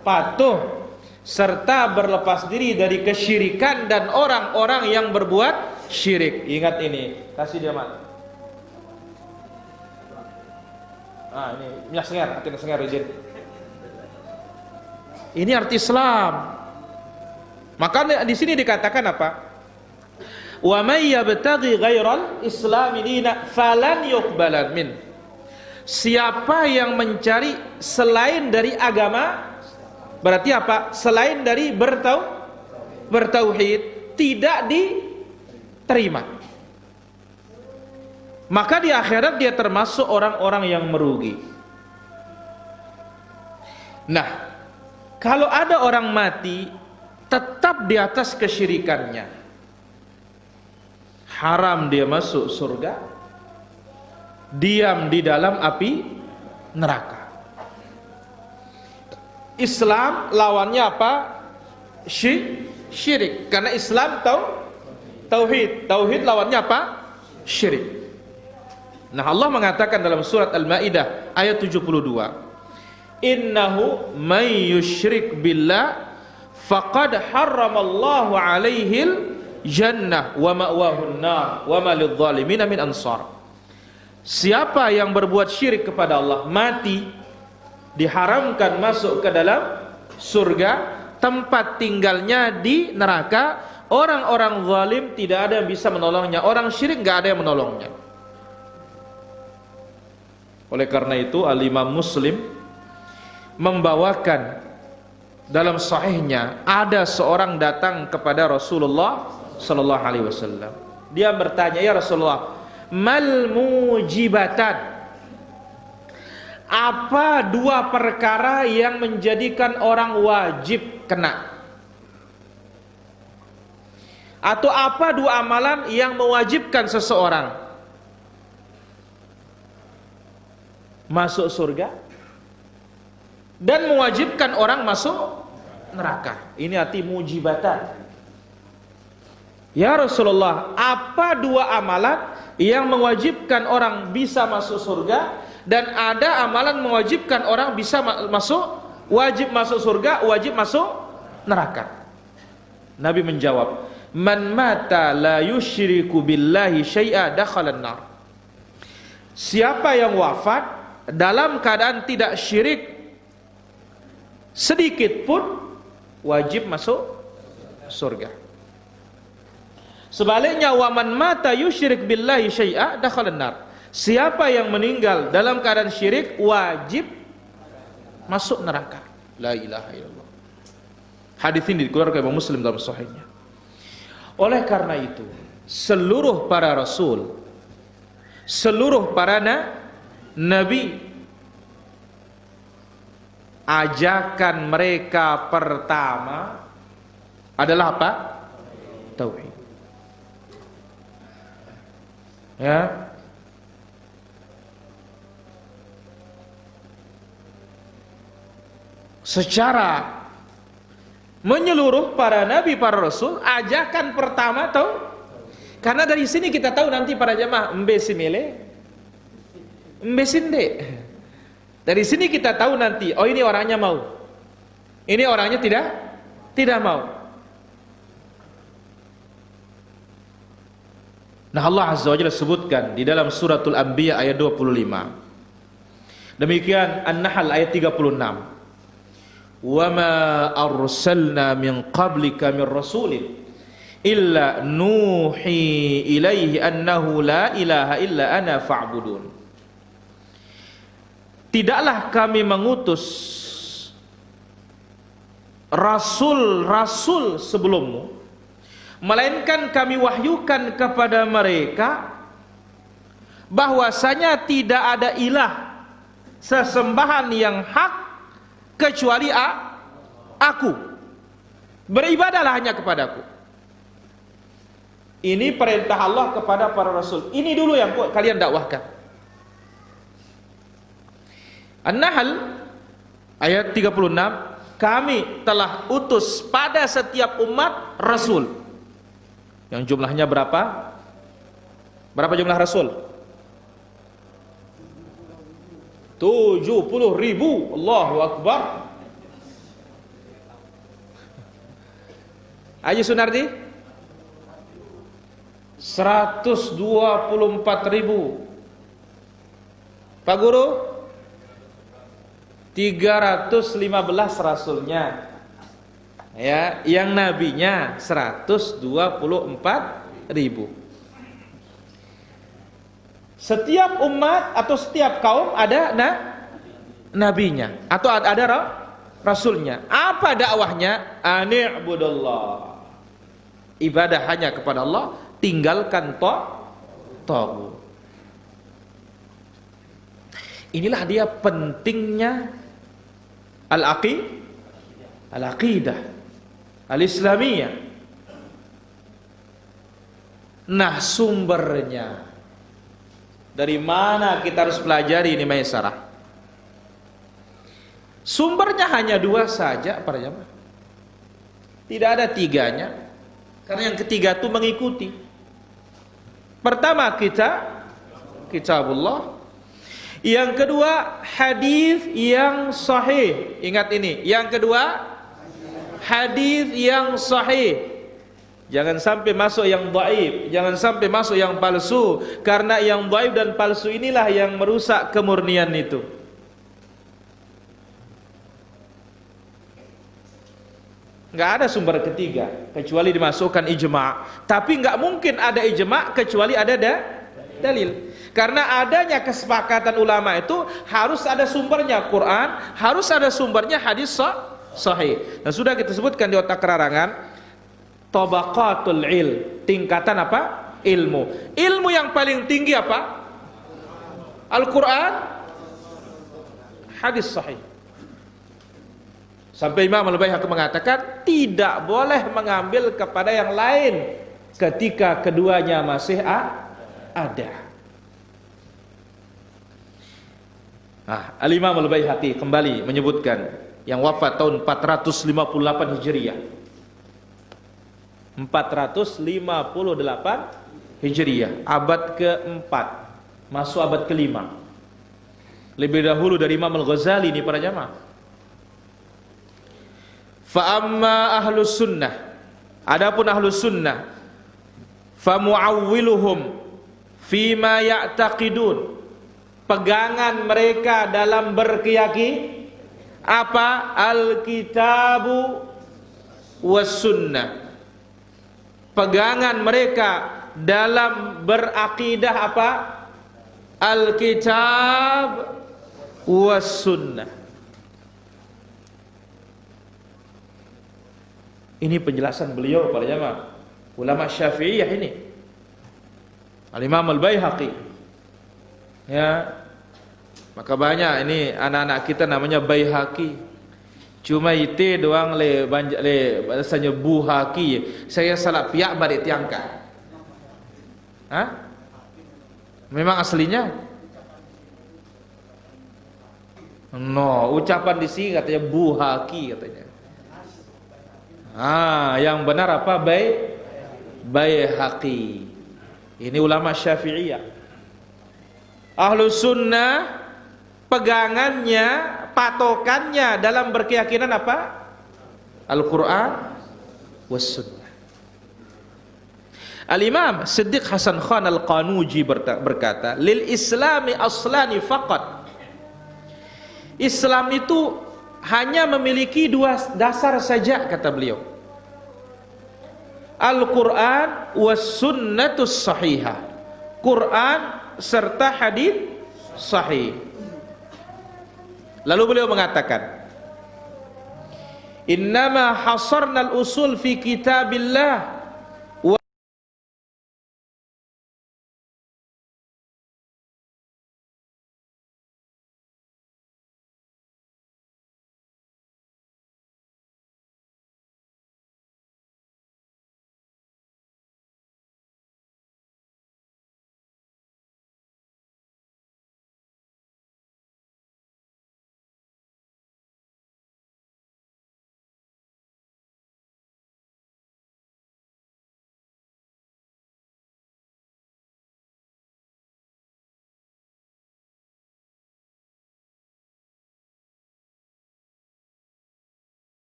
Speaker 1: patuh serta berlepas diri dari kesyirikan dan orang-orang yang berbuat syirik. Ingat ini. Kasih dia mat. Ini minyak senger, artinya senger izin. Ini arti Islam. Maka di sini dikatakan apa? Wa may yabtaghi ghairal islami dina falan yuqbalan min. Siapa yang mencari selain dari agama, berarti apa? Selain dari bertauhid, tidak diterima. maka di akhirat dia termasuk orang-orang yang merugi. Nah, kalau ada orang mati tetap di atas kesyirikannya, haram dia masuk surga, diam di dalam api neraka. Islam lawannya apa? Syirik. Karena Islam tauhid. Tauhid lawannya apa? Syirik. Nah, Allah mengatakan dalam surat Al-Maidah ayat 72, innahu may yusyrik billah faqad harramallahu alaihil jannah wa ma'wahun nar wa ma lidh-dhalimin min ansar. Siapa yang berbuat syirik kepada Allah, mati diharamkan masuk ke dalam surga, tempat tinggalnya di neraka. Orang-orang zalim tidak ada yang bisa menolongnya, orang syirik enggak ada yang menolongnya. Oleh karena itu Al-Imam Muslim membawakan dalam sahihnya, ada seorang datang kepada Rasulullah sallallahu alaihi wasallam. Dia bertanya, ya Rasulullah, mal mujibatan, apa dua perkara yang menjadikan orang wajib kena? Atau apa dua amalan yang mewajibkan seseorang masuk surga dan mewajibkan orang masuk neraka? Ini arti mujibatan. Ya Rasulullah, apa dua amalan yang mewajibkan orang bisa masuk surga, dan ada amalan mewajibkan orang bisa wajib masuk surga, wajib masuk neraka? Nabi menjawab, man mata la yusyriku billahi syai'a dakhalan nar. Siapa yang wafat dalam keadaan tidak syirik sedikit pun, wajib masuk surga. Sebaliknya, wa man mata yusyrik billahi syai'a dakhalan nar. Siapa yang meninggal dalam keadaan syirik, wajib masuk neraka. La ilaha illallah. Hadis ini dikeluarkan oleh Muslim dalam sahihnya. Oleh karena itu, seluruh para rasul, seluruh para nabi, ajakan mereka pertama adalah apa? Tauhid. Ya. Secara menyeluruh para nabi, para rasul, ajakan pertama tahu. Karena dari sini kita tahu nanti para jamaah simile, sinde. Dari sini kita tahu nanti, oh ini orangnya mau, ini orangnya tidak mau. Nah, Allah Azza wa Jalla sebutkan di dalam suratul Anbiya ayat 25. Demikian An-Nahl ayat 36. وَمَا أَرْسَلْنَا مِنْ قَبْلِكَ مِنْ رَسُولٍ إِلَّا نُوحِي إِلَيْهِ أَنَّهُ لَا إِلَهَ إِلَّا أَنَا فَاعْبُدُونِ. Tidaklah kami mengutus rasul-rasul sebelummu, melainkan kami wahyukan kepada mereka bahwasanya tidak ada ilah sesembahan yang hak kecuali aku. Beribadahlah hanya kepadaku. Ini perintah Allah kepada para rasul. Ini dulu yang kalian dakwahkan. An-Nahl ayat 36, kami telah utus pada setiap umat rasul. Yang jumlahnya berapa? Berapa jumlah rasul? 70.000. Allahu Akbar. Haji Sunardi 124.000. Pak Guru 315 rasulnya. Ya, yang nabinya 124.000. Setiap umat atau setiap kaum ada nabinya atau ada rasulnya. Apa dakwahnya? Ani'budullah. Ibadah hanya kepada Allah, tinggalkan taghut. Inilah dia pentingnya al-aqidah al-islamiyah. Nah, sumbernya dari mana kita harus pelajari ini Maisarah? Sumbernya hanya dua saja para jamaah. Tidak ada tiganya. Karena yang ketiga itu mengikuti. Pertama kitabullah. Yang kedua hadis yang sahih. Ingat ini. Yang kedua hadis yang sahih. Jangan sampai masuk yang dhaif, jangan sampai masuk yang palsu, karena yang dhaif dan palsu inilah yang merusak kemurnian itu. Nggak ada sumber ketiga kecuali dimasukkan ijma'. Tapi nggak mungkin ada ijma' kecuali ada dalil. Karena adanya kesepakatan ulama itu harus ada sumbernya Quran, harus ada sumbernya hadis sahih. Dan sudah kita sebutkan di otak kerarangan tabaqatul tingkatan apa? Ilmu. Ilmu yang paling tinggi apa? Al-Quran, hadis sahih. Sampai Imam Al-Baihaqi mengatakan tidak boleh mengambil kepada yang lain ketika keduanya masih ada. Nah, Al-Imam Al-Baihaqi kembali menyebutkan yang wafat tahun 458 Hijriah. 458 Hijriah, abad ke-4, masuk abad ke-5. Lebih dahulu dari Imam Al-Ghazali ini para jamaah. Fa amma ahlus sunnah, adapun ahlus sunnah, fa muawwiluhum fima ya'taqidun, pegangan mereka dalam berkeyakinan apa? Al-kitabu was sunnah. Pegangan mereka dalam berakidah apa? Al-kitab was sunnah. Ini penjelasan beliau para jamaah, ulama Syafi'iyah ini. Al-Imam Al-Baihaqi. Ya. Maka banyak ini anak-anak kita namanya Baihaqi. Cuma itu doang le bahasanya Buhaqi. Saya salah piak balik tiangka. Hah? Memang aslinya? No, ucapan di sini katanya Buhaqi katanya. Yang benar apa? Baihaqi. Ini ulama Syafi'iyah. Ahlus sunnah pegangannya, patokannya dalam berkeyakinan apa? Al-Quran was sunnah. Al-Imam Siddiq Hasan Khan Al-Qanuji berkata, lil islami aslani faqat. Islam itu hanya memiliki dua dasar saja, kata beliau. Al-Quran was sunnatus sahihah. Quran serta hadis sahih. Lalu beliau mengatakan, innama hasarnal usul fi kitabillah wa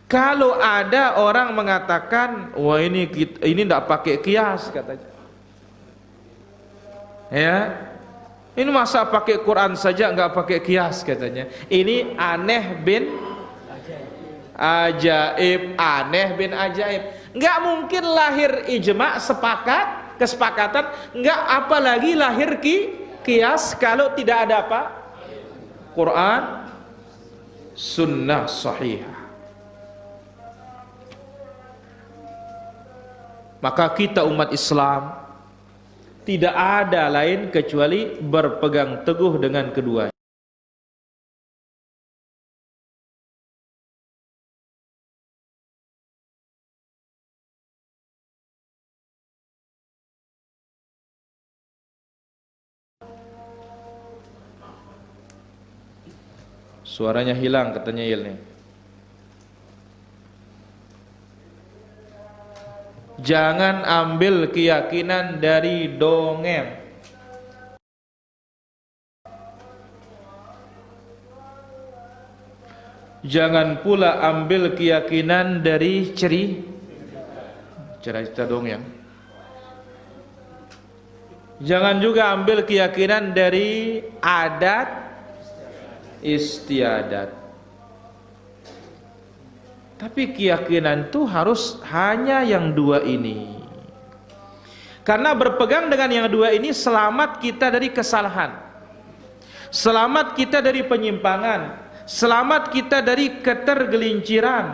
Speaker 1: kalau ada orang mengatakan, wah ini tidak pakai kias katanya. Ya. Ini masa pakai Quran saja enggak pakai kias katanya. Ini aneh bin ajaib, aneh bin ajaib. Enggak mungkin lahir ijma' kesepakatan, enggak apalagi lahir kias kalau tidak ada apa? Quran, sunnah sahihah. Maka kita umat Islam Tidak ada lain kecuali berpegang teguh dengan keduanya. Suaranya hilang katanya Il nih. Jangan ambil keyakinan dari dongeng. Jangan pula ambil keyakinan dari cerita dongeng. Jangan juga ambil keyakinan dari adat istiadat. Tapi keyakinan itu harus hanya yang dua ini. Karena berpegang dengan yang dua ini selamat kita dari kesalahan, selamat kita dari penyimpangan, selamat kita dari ketergelinciran.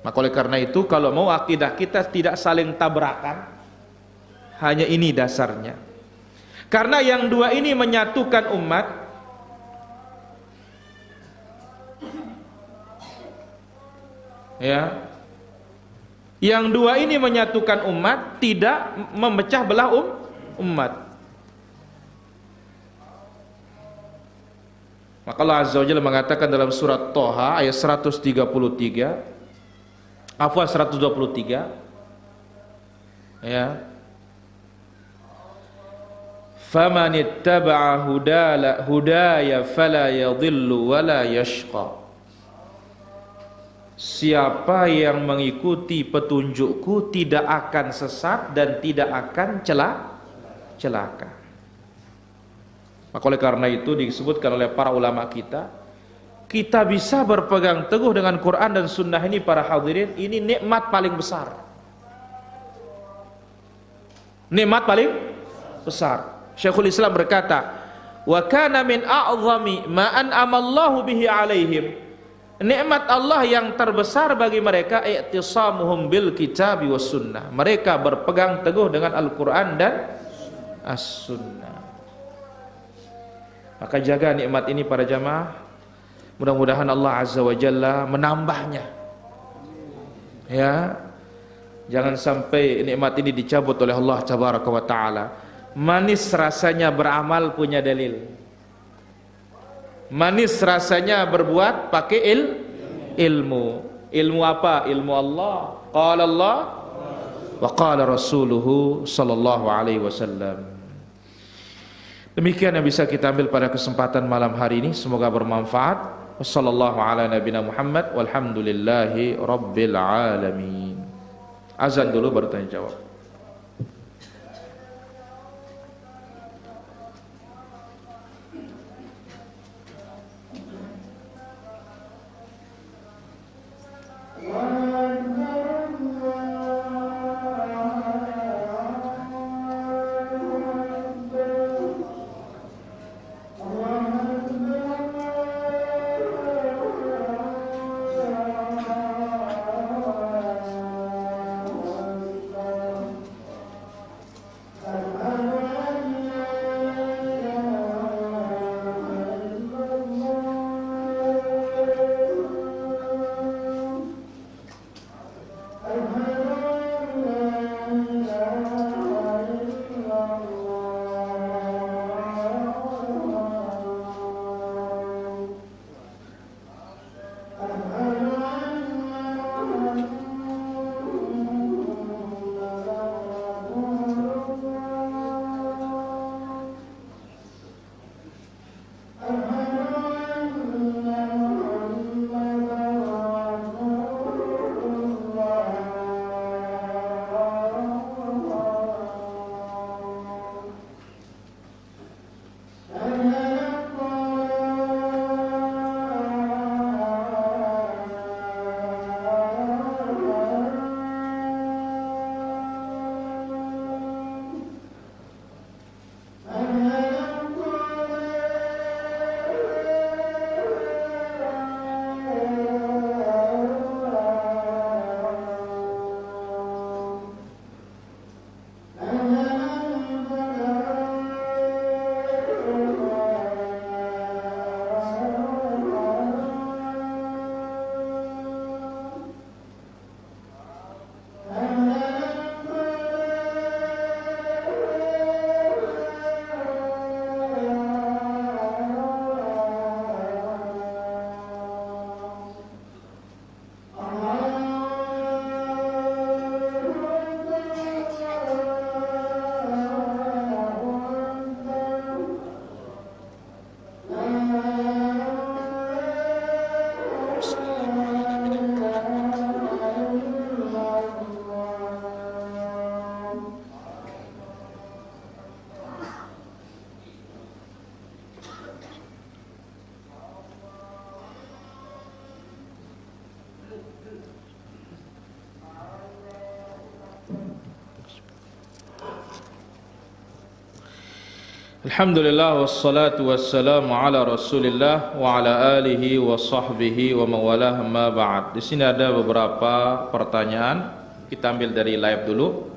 Speaker 1: Maka oleh karena itu, kalau mau akidah kita tidak saling tabrakan, hanya ini dasarnya. Karena yang dua ini menyatukan umat. Ya, yang dua ini menyatukan umat, tidak memecah belah umat. Maka Allah Azza wa Jalla mengatakan dalam surat Thaha ayat 123, 123, ya, famanittaba'a hudaya fala yadhillu wala yashqa. Siapa yang mengikuti petunjukku tidak akan sesat dan tidak akan celaka. Maka oleh karena itu disebutkan oleh para ulama kita bisa berpegang teguh dengan Quran dan Sunnah ini, para hadirin, ini nikmat paling besar. Nikmat paling besar. Syekhul Islam berkata, wa kana min a'zami ma an'ama Allahu bihi alaihim. Nikmat Allah yang terbesar bagi mereka i'tisamuhum bil kitabi was sunnah. Mereka berpegang teguh dengan Al-Qur'an dan As-Sunnah. Maka jaga nikmat ini para jamaah. Mudah-mudahan Allah Azza wa Jalla menambahnya. Ya. Jangan sampai nikmat ini dicabut oleh Allah Tabaraka wa taala. Manis rasanya beramal punya dalil. Manis rasanya berbuat pakai ilmu. Ilmu apa? Ilmu Allah. Qala Allah wa qala rasuluhu sallallahu alaihi wasallam. Demikian yang bisa kita ambil pada kesempatan malam hari ini. Semoga bermanfaat. Wassallallahu ala nabiyina Muhammad walhamdulillahi rabbil alamin. Azan dulu baru tanya jawab. Alhamdulillah wassalatu wassalamu ala Rasulillah wa ala alihi wa sahbihi wa mawalah amma ba'd. Di sini ada beberapa pertanyaan, kita ambil dari live dulu.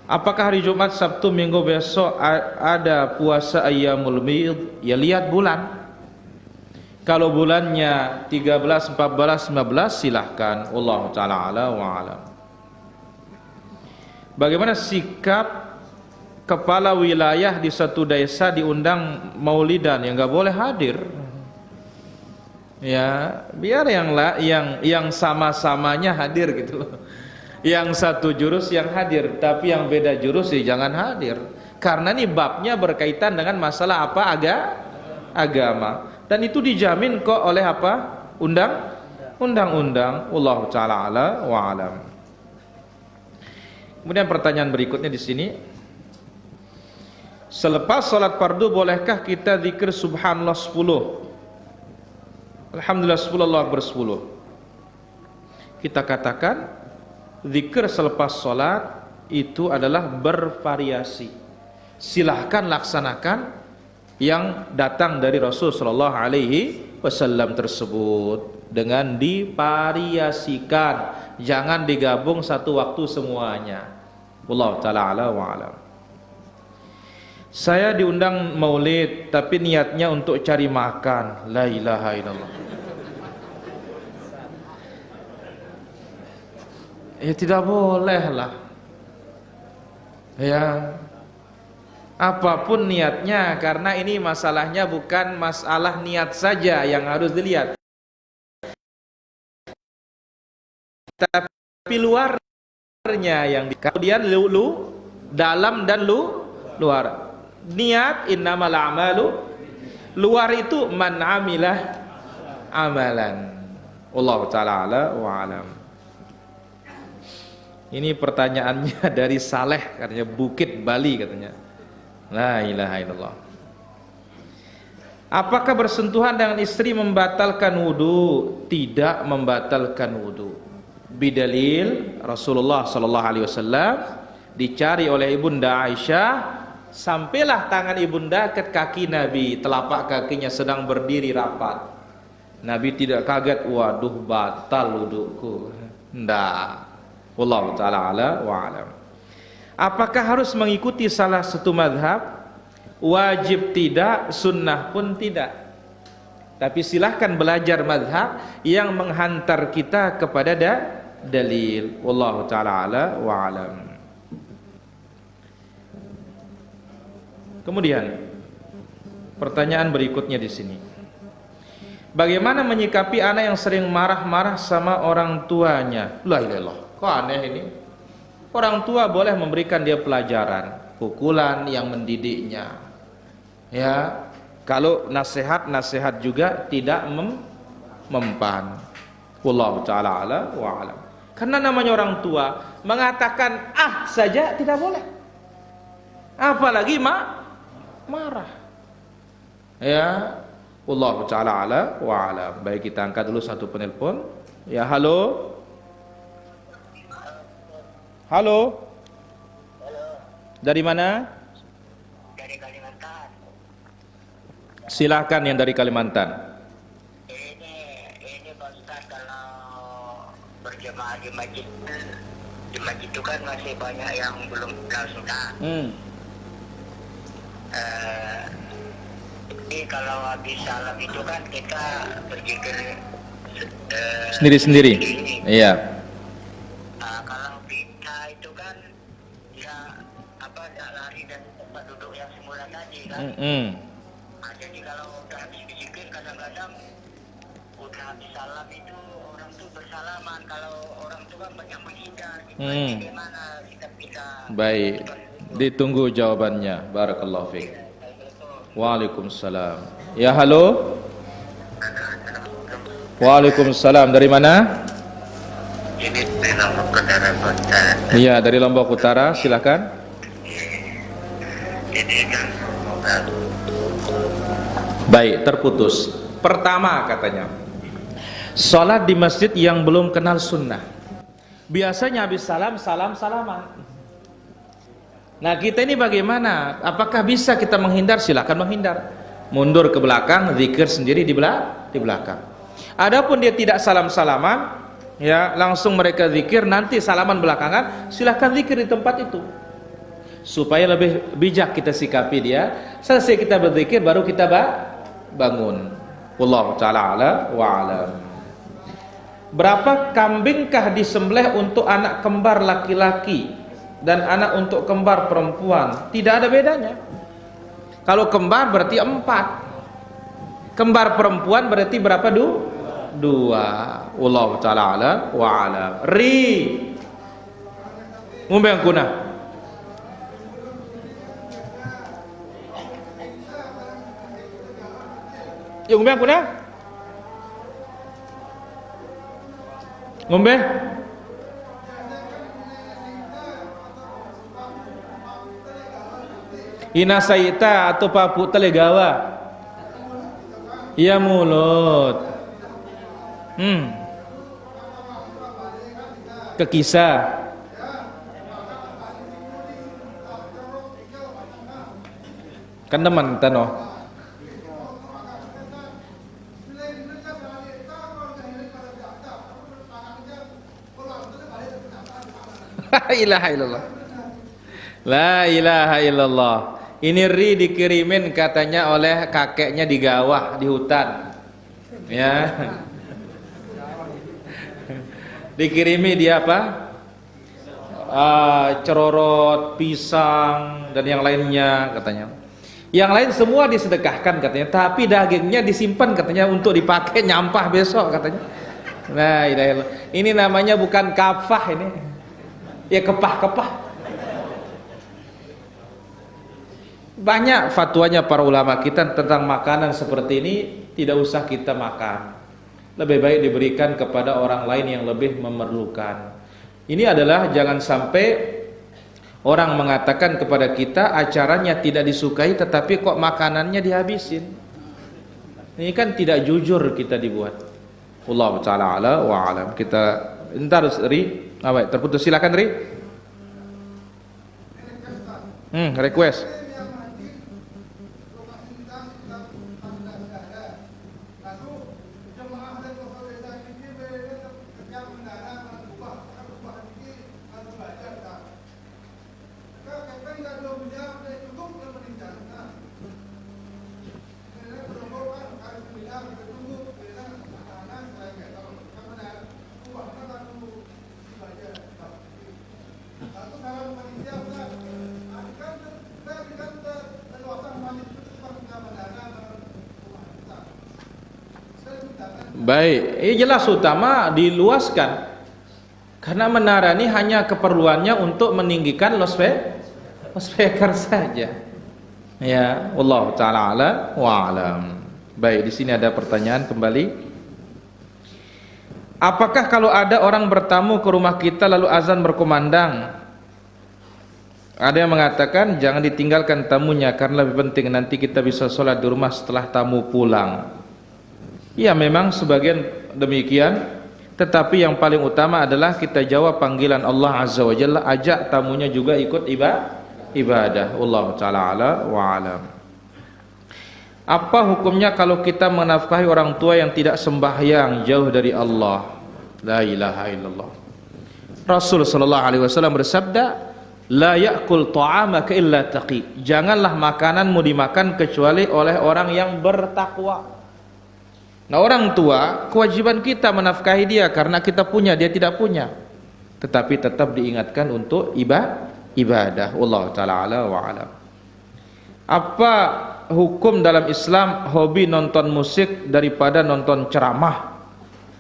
Speaker 1: Apakah hari Jumat, Sabtu, Minggu besok ada puasa ayyamul bid? Ya lihat bulan. Kalau bulannya 13, 14, 15 silahkan. Wallahu ta'ala ala wa alam. Bagaimana sikap kepala wilayah di satu desa diundang maulidan yang nggak boleh hadir? Ya, biar yang sama-samanya hadir gitu loh. Yang satu jurus yang hadir, tapi yang beda jurus sih jangan hadir. Karena ini babnya berkaitan dengan masalah apa? Agama. Dan itu dijamin kok oleh apa? Undang-undang. Wallahu ta'ala ala wa alam. Kemudian pertanyaan berikutnya di sini. Selepas salat fardu bolehkah kita zikir subhanallah 10? Alhamdulillah 10, Allah akbar 10. Kita katakan zikir selepas salat itu adalah bervariasi. Silahkan laksanakan yang datang dari Rasul sallallahu alaihi wasallam tersebut dengan divariasikan, jangan digabung satu waktu semuanya. Wallahu ta'ala ala wa alam. Saya diundang maulid tapi niatnya untuk cari makan. La ilaha illallah. Ya tidak boleh lah. Ya, apapun niatnya, karena ini masalahnya bukan masalah niat saja yang harus dilihat, tapi luarnya yang kemudian dalam dan luar. Niat innamal a'malu, luar itu man amilah amalan. Wallahu ta'ala ala wa alam. Ini pertanyaannya dari Saleh, katanya Bukit Bali katanya. La ilaha illallah. Apakah bersentuhan dengan istri membatalkan wudu? Tidak membatalkan wudu. Bidalil Rasulullah sallallahu alaihi wasallam dicari oleh Ibunda Aisyah, sampailah tangan ibunda ke kaki Nabi, telapak kakinya sedang berdiri rapat. Nabi tidak kaget, waduh batal wuduku. Ndak. Wallahu ta'ala ala wa alam. Apakah harus mengikuti salah satu mazhab? Wajib tidak, sunnah pun tidak. Tapi silahkan belajar mazhab yang menghantar kita kepada dalil. Wallahu ta'ala ala wa alam. Kemudian pertanyaan berikutnya di sini. Bagaimana menyikapi anak yang sering marah-marah sama orang tuanya? La ilaha illallah. Kok aneh ini? Orang tua boleh memberikan dia pelajaran, pukulan yang mendidiknya. Ya, kalau nasihat juga tidak mempan. Wallahu ta'ala ala wa alam. Karena namanya orang tua, mengatakan ah saja tidak boleh. Apalagi marah. Ya, wallahu ta'ala ala wa alam. Baik, kita angkat dulu satu penelpon. Ya, halo. Halo. Dari mana?
Speaker 3: Dari Kalimantan.
Speaker 1: Silahkan yang dari Kalimantan.
Speaker 3: Ini Pak Ustaz, kalau berjemaah di masjid itu kan masih banyak yang belum kenal sunnah. Jadi kalau habis salam itu kan kita berzikir
Speaker 1: sendiri-sendiri. Iya.
Speaker 3: Kalau kita itu kan ya tak lari dari tempat duduk yang semula tadi kan. Jadi kalau udah habis berzikir, kadang-kadang udah habis salam itu orang tuh bersalaman. Kalau orang tuh kan banyak menghindar gitu. Bagaimana sikap kita?
Speaker 1: Baik, ditunggu jawabannya. Barakallahu fiik. Waalaikumsalam. Ya, halo. Waalaikumsalam. Dari mana?
Speaker 3: Ini dari Lombok Utara, Ustaz.
Speaker 1: Iya, dari Lombok Utara. Silakan.
Speaker 3: Jadi kan
Speaker 1: baik, terputus. Pertama katanya, sholat di masjid yang belum kenal sunnah. Biasanya habis salaman. Nah, kita ini bagaimana? Apakah bisa kita menghindar? Silakan menghindar. Mundur ke belakang, zikir sendiri di belakang. Adapun dia tidak salam-salaman, ya, langsung mereka zikir, nanti salaman belakangan, silakan zikir di tempat itu. Supaya lebih bijak kita sikapi dia. Selesai kita berzikir baru kita bangun. Wallahu ta'ala ala wa alam. Berapa kambingkah disembelih untuk anak kembar laki-laki dan anak untuk kembar perempuan? Tidak ada bedanya. Kalau kembar berarti 4. Kembar perempuan berarti berapa? 2. Wallahu ta'ala ala wa alam. Ngumbang kuna. Yung ngumbang kuna? Ngombe? Inasaita atau papu telegawa? Iya mulut. Kekisah. Kan teman tano. La ilaha illallah. La ilaha illallah. Ini dikirimin katanya oleh kakeknya di gawah di hutan. Ya. Dikirimi dia apa? Cerorot, pisang dan yang lainnya katanya. Yang lain semua disedekahkan katanya, tapi dagingnya disimpan katanya untuk dipakai nyampah besok katanya. La ilaha illallah. Ini namanya bukan kafah ini. Ya kepah-kepah. Banyak fatwanya para ulama kita tentang makanan seperti ini, tidak usah kita makan. Lebih baik diberikan kepada orang lain yang lebih memerlukan. Ini adalah jangan sampai orang mengatakan kepada kita acaranya tidak disukai tetapi kok makanannya dihabisin. Ini kan tidak jujur kita dibuat. Wallahu ta'ala ala wa alam. Kita entar terputus, silakan Ri. Request. Baik, ini jelas utama diluaskan. Karena menara ini hanya keperluannya untuk meninggikan loudspeaker saja. Ya, Allah taala ala wa alam. Baik, di sini ada pertanyaan kembali. Apakah kalau ada orang bertamu ke rumah kita lalu azan berkumandang? Ada yang mengatakan jangan ditinggalkan tamunya karena lebih penting nanti kita bisa sholat di rumah setelah tamu pulang. Ya memang sebagian demikian, tetapi yang paling utama adalah kita jawab panggilan Allah Azza wa Jalla, ajak tamunya juga ikut ibadah. Wallahu ta'ala ala wa alam. Apa hukumnya kalau kita menafkahi orang tua yang tidak sembahyang, jauh dari Allah? La ilaha illallah. Rasul sallallahu alaihi wasallam bersabda, la ya'kul ta'amaka illa taqi. Janganlah makananmu dimakan kecuali oleh orang yang bertakwa. Nah, orang tua kewajiban kita menafkahi dia karena kita punya, dia tidak punya. Tetapi tetap diingatkan untuk ibadah. Wallahu ta'ala ala wa alam. Apa hukum dalam Islam hobi nonton musik daripada nonton ceramah?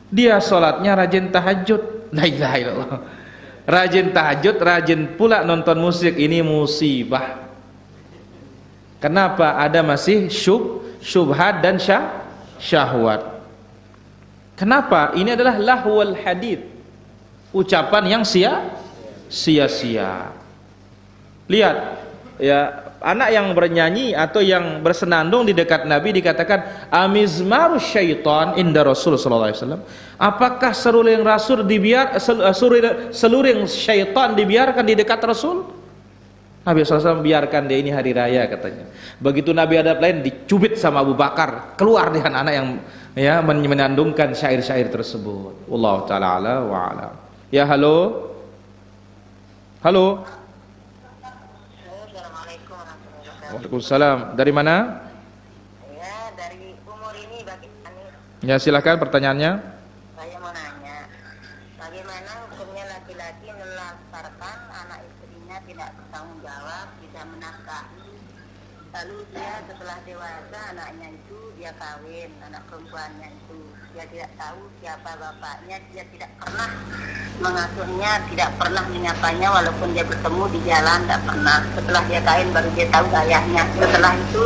Speaker 1: Dia sholatnya rajin tahajud. La ilaha illallah. Rajin tahajud, rajin pula nonton musik, ini musibah. Kenapa? Ada masih syubhat dan syahwat. Kenapa? Ini adalah lahwal hadith, ucapan yang sia-sia. Lihat ya, anak yang bernyanyi atau yang bersenandung di dekat Nabi dikatakan amizmarus syaitan inda Rasul sallallahu alaihi wasallam. Apakah seruling syaitan dibiarkan di dekat Rasul? Nabi SAW biarkan dia, ini hari raya katanya. Begitu Nabi adab lain dicubit sama Abu Bakar, keluar dia anak yang ya menandungkan syair-syair tersebut. Wallahu taala ala wa alam. Ya, halo. Halo.
Speaker 3: Assalamualaikum warahmatullahi wabarakatuh.
Speaker 1: Waalaikumsalam. Dari mana?
Speaker 3: Ya, dari umur ini bagaimana?
Speaker 1: Ya, silakan pertanyaannya.
Speaker 3: Saya mau nanya, bagaimana hukumnya laki-laki melantarkan anak istrinya tidak bertanggung jawab, tidak menafkahi, lalu dia setelah dewasa anaknya itu dia kawin, anak perempuannya itu dia tidak tahu siapa bapaknya, dia tidak pernah mengasuhnya, tidak pernah menyapanya, walaupun dia bertemu di jalan tidak pernah. Setelah dia kawin baru dia tahu ayahnya. Setelah itu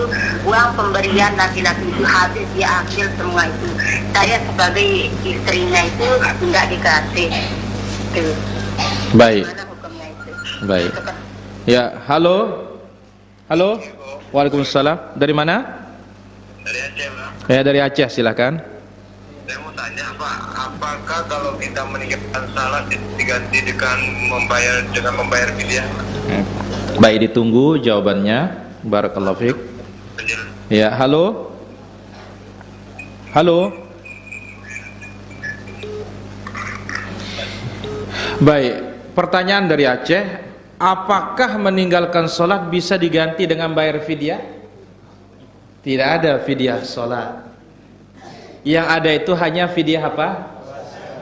Speaker 3: uang pemberian laki-laki itu habis, dia ambil semua itu. Saya sebagai istrinya itu tidak dikasih. Tuh.
Speaker 1: Baik.
Speaker 3: Gimana hukumnya itu?
Speaker 1: Baik. Ya, halo. Halo. Waalaikumsalam. Dari mana?
Speaker 4: Dari Aceh, Pak.
Speaker 1: Ya, dari Aceh, silakan.
Speaker 4: Saya mau tanya, Pak, apakah kalau kita meninggalkan salat diganti dengan membayar fidyah?
Speaker 1: Baik, ditunggu jawabannya. Barakallahu fiik. Ya, halo. Halo. Baik, pertanyaan dari Aceh, apakah meninggalkan sholat bisa diganti dengan bayar fidyah? Tidak ada fidyah sholat. Yang ada itu hanya fidyah apa?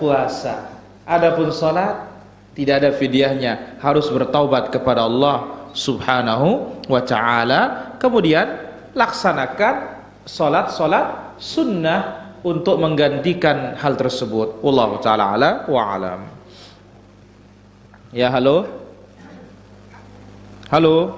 Speaker 1: Puasa. Adapun sholat tidak ada fidyahnya, harus bertaubat kepada Allah Subhanahu wa ta'ala, kemudian laksanakan sholat sunnah untuk menggantikan hal tersebut. Wallahu ta'ala ala wa alam. Ya, halo. Halo.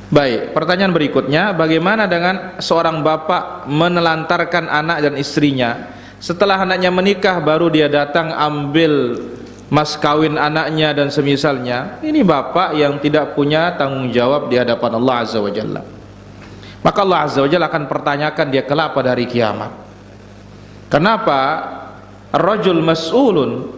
Speaker 1: Baik, pertanyaan berikutnya, bagaimana dengan seorang bapak menelantarkan anak dan istrinya? Setelah anaknya menikah baru dia datang ambil mas kawin anaknya dan semisalnya. Ini bapak yang tidak punya tanggung jawab di hadapan Allah Azza wa Jalla. Maka Allah Azza wa Jalla akan pertanyakan dia kelak pada hari kiamat. Kenapa? Ar-rajul mas'ulun,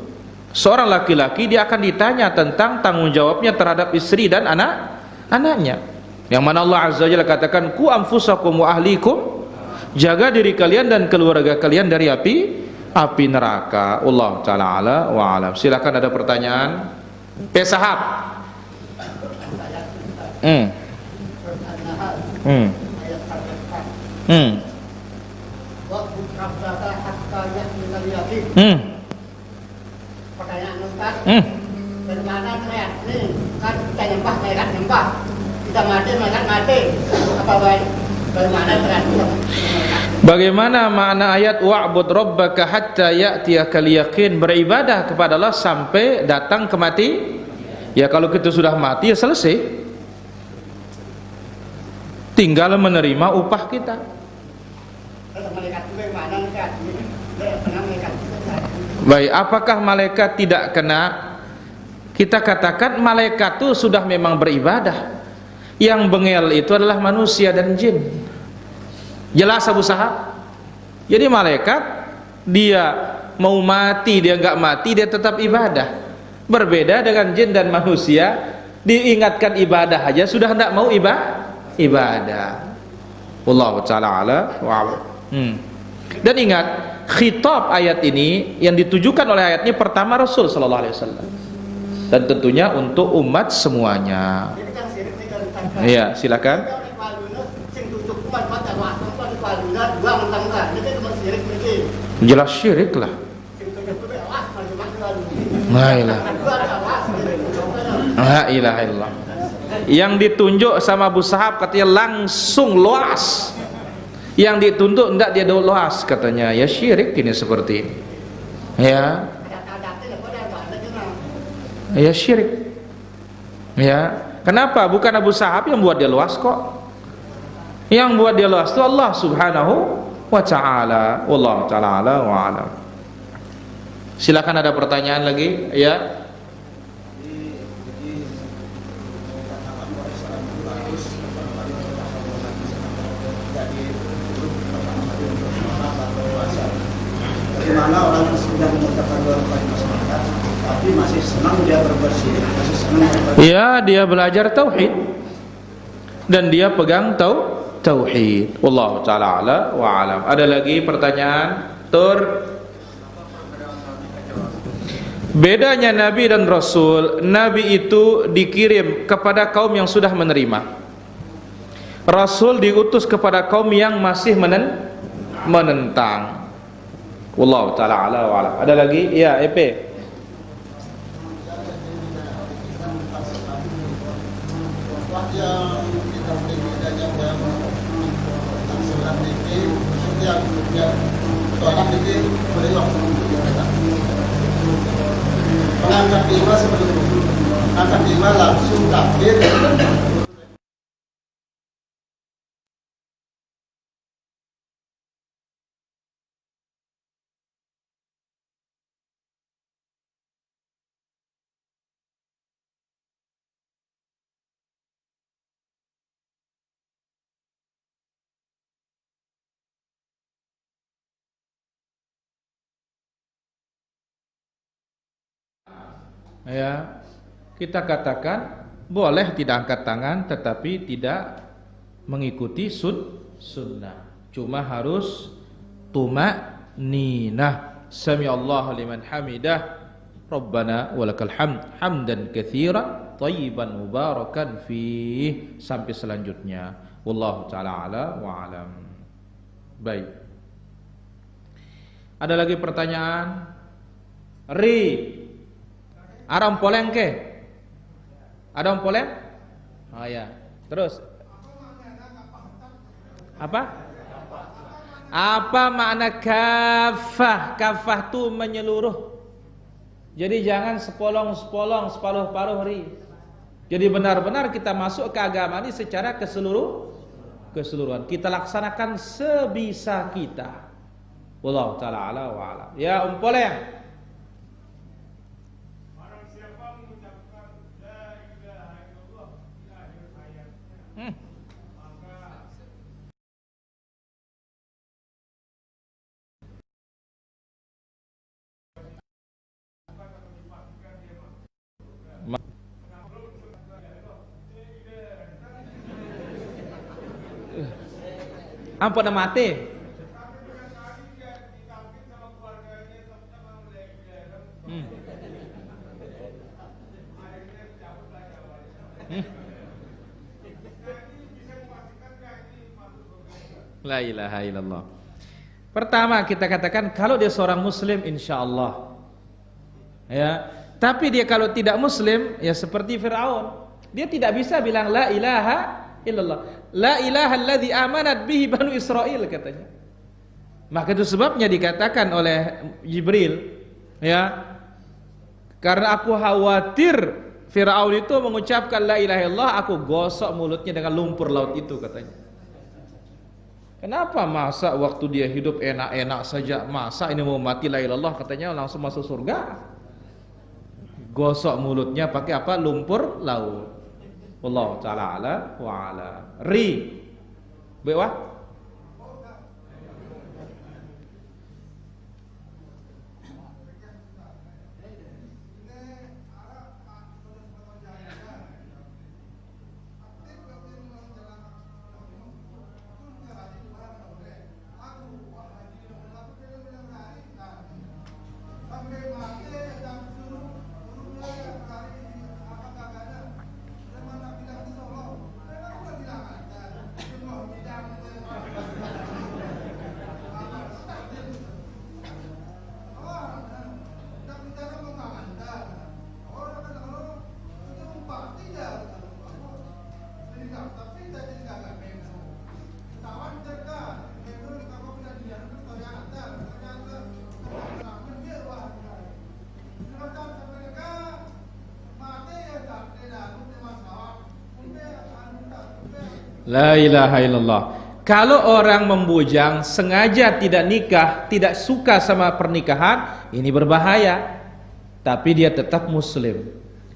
Speaker 1: seorang laki-laki dia akan ditanya tentang tanggung jawabnya terhadap istri dan anaknya. Yang mana Allah Azza wa Jalla katakan, ku anfusakum wa ahlikum, jaga diri kalian dan keluarga kalian dari api neraka. Allah ta'ala ala wa alam. Silakan, ada pertanyaan. Pesahab.
Speaker 5: Pertanyaan Ustaz, bagaimana melihat ini kan kita nyembah, kita mati, apa baik? Bagaimana terhadap?
Speaker 1: Bagaimana makna ayat wa'bud rabbaka hatta ya'tiyakal yaqin, beribadah kepada Allah sampai datang kemati? Ya, kalau kita sudah mati ya selesai, tinggal menerima upah kita. Baik, apakah malaikat tidak kena? Kita katakan malaikat itu sudah memang beribadah. Yang bengel itu adalah manusia dan jin. Jelas Abu Sahab? Jadi malaikat dia mau mati, dia enggak mati, dia tetap ibadah. Berbeda dengan jin dan manusia, diingatkan ibadah aja sudah enggak mau ibadah. Wallahu ta'ala ala wa alam. Dan ingat, khitab ayat ini yang ditujukan oleh ayat ini pertama Rasul sallallahu alaihi wasallam. Dan tentunya untuk umat semuanya. Iya, silakan. Jelas syirik lah. La ilaha illallah. Yang ditunjuk sama Abu Sahab katanya langsung luas. Yang ditunjuk enggak dia luas katanya. Ya syirik ini seperti ini. Ya. Ya syirik. Ya. Kenapa? Bukan Abu Sahab yang buat dia luas kok. Yang buat dia luas itu Allah Subhanahu wa ta'ala. Wallahu ta'ala ala wa alam. Silakan, ada pertanyaan lagi? Ya.
Speaker 2: Bagaimana orang yang sudah mengucapkan
Speaker 6: kepada masyarakat, tapi masih senang dia berbuat syirik, masih senang
Speaker 1: Ya, dia belajar tauhid dan dia pegang tauhid. Wallahu taala ala wa alam. Ada lagi pertanyaan? Bedanya Nabi dan Rasul, Nabi itu dikirim kepada kaum yang sudah menerima. Rasul diutus kepada kaum yang masih menentang. Wallahu taala ala wa alam. Ada lagi? Ya, EP.
Speaker 6: yang kita berikan yang akselerasi ini, yang soalan ini boleh waktu mengangkat lima sebelum angkat lima langsung takbir.
Speaker 1: Ya, kita katakan boleh tidak angkat tangan tetapi tidak mengikuti sunnah. Cuma harus tuma'ninah. Sami'allahu liman hamidah. Rabbana walakal hamd. Hamdan katsiran thayyiban mubarakan fih. Sampai selanjutnya. Wallahu ta'ala ala wa alam. Baik. Ada lagi pertanyaan? Ada poleng ke? Ada poleng? Oh ya. Terus. Apa? Apa makna kafah? Kafah tu menyeluruh. Jadi jangan sepolong-sepolong, separuh-paruh ri. Jadi benar-benar kita masuk ke agama ini secara keseluruhan. Kita laksanakan sebisa kita. Wallahu taala ala wa ala. Ya poleng. Ampun mati. La ilaha illallah. Pertama kita katakan kalau dia seorang muslim insyaallah. Ya, tapi dia kalau tidak muslim ya seperti Firaun. Dia tidak bisa bilang la ilaha illallah. La ilaha alladzi amanat bihi Banu Israil katanya. Maka itu sebabnya dikatakan oleh Jibril, ya, karena aku khawatir Firaun itu mengucapkan la ilaha illallah, aku gosok mulutnya dengan lumpur laut itu katanya. Kenapa masa waktu dia hidup enak-enak saja, masa ini mau mati la ilaha illallah katanya langsung masuk surga? Gosok mulutnya pakai apa? Lumpur laut. Wallahu ta'ala ala wa ala. Bewa? La ilaha illallah. Kalau orang membujang sengaja tidak nikah, tidak suka sama pernikahan, ini berbahaya. Tapi dia tetap muslim.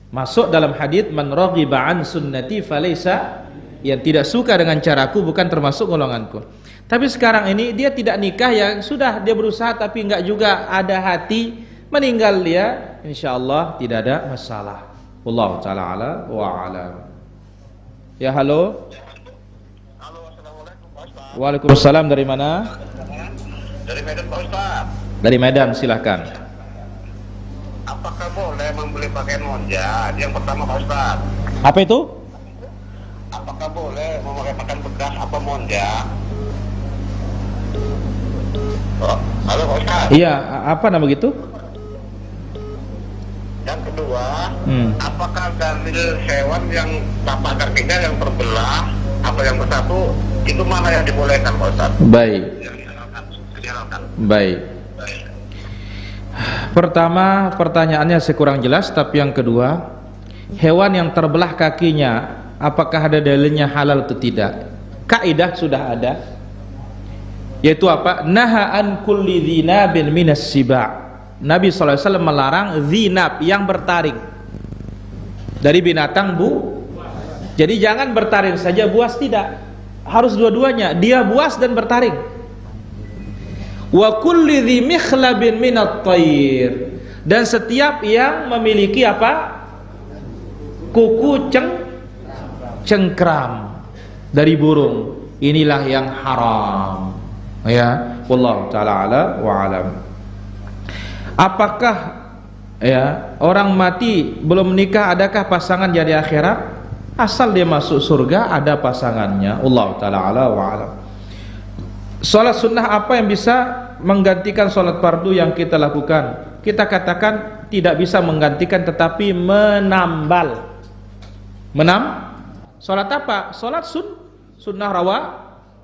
Speaker 1: Masuk dalam hadits man raghiba an sunnati falaysa, yang tidak suka dengan caraku bukan termasuk golonganku. Tapi sekarang ini dia tidak nikah, ya sudah, dia berusaha tapi enggak juga ada hati meninggal dia, insyaallah tidak ada masalah. Wallahu taala ala wa alam. Ya, halo.
Speaker 4: Halo, assalamualaikum Pak Ustaz.
Speaker 1: Waalaikumsalam, dari mana?
Speaker 4: Dari Medan Pak Ustaz.
Speaker 1: Dari Medan, silahkan.
Speaker 4: Apakah boleh membeli pakaian monja? Yang pertama Pak Ustaz.
Speaker 1: Apa itu?
Speaker 4: Apakah boleh memakai pakaian bekas apa monja? Oh, halo Pak Ustaz.
Speaker 1: Iya, apa nama gitu?
Speaker 4: Yang kedua, apakah dalil hewan yang tapak kakinya yang terbelah atau yang bersatu itu mana yang dibolehkan Pak Ustaz?
Speaker 1: Baik.
Speaker 4: Yang dihalalkan.
Speaker 1: Baik. Pertama, pertanyaannya kurang jelas, tapi yang kedua, hewan yang terbelah kakinya apakah ada dalilnya halal atau tidak? Kaidah sudah ada, yaitu apa? Naha an kulli dzinabin minas siba'. Nabi SAW melarang zinab, yang bertaring, dari binatang jadi jangan bertaring saja, buas tidak, harus dua-duanya, dia buas dan bertaring. Wa kulli dzi mikhlabin minat thair, dan setiap yang memiliki apa? Kuku cengkram dari burung, inilah yang haram. Ya, wallahu taala ala wa alam. Apakah ya orang mati belum menikah adakah pasangan di akhirat? Asal dia masuk surga ada pasangannya. Allah taala ala wa alam. Salat sunnah apa yang bisa menggantikan salat fardu yang kita lakukan? Kita katakan tidak bisa menggantikan, tetapi menambal. Salat apa? Salat sunnah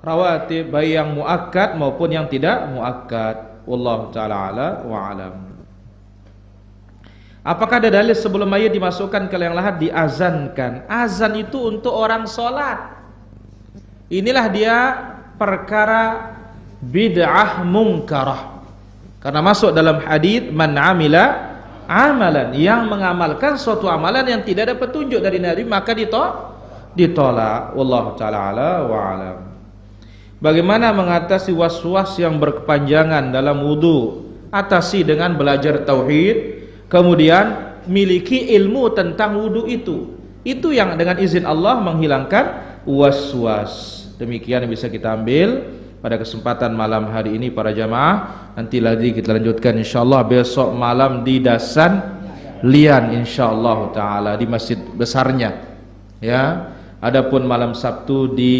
Speaker 1: rawatib, baik yang muakkad maupun yang tidak muakkad. Wallahu ta'ala ala wa alam. Apakah ada dalil sebelum mayit dimasukkan ke liang lahat diazankan? Azan itu untuk orang sholat. Inilah dia perkara bid'ah mungkarah, karena masuk dalam hadis man amila amalan, yang mengamalkan suatu amalan yang tidak ada petunjuk dari Nabi maka ditolak. Wallahu ta'ala ala wa alam. Bagaimana mengatasi was-was yang berkepanjangan dalam wudu? Atasi dengan belajar tauhid, kemudian miliki ilmu tentang wudu itu. Itu yang dengan izin Allah menghilangkan was-was. Demikian yang bisa kita ambil pada kesempatan malam hari ini para jamaah. Nanti lagi kita lanjutkan insyaallah besok malam di Dasan Lian insyaallah taala, di masjid besarnya. Ya. Adapun malam Sabtu di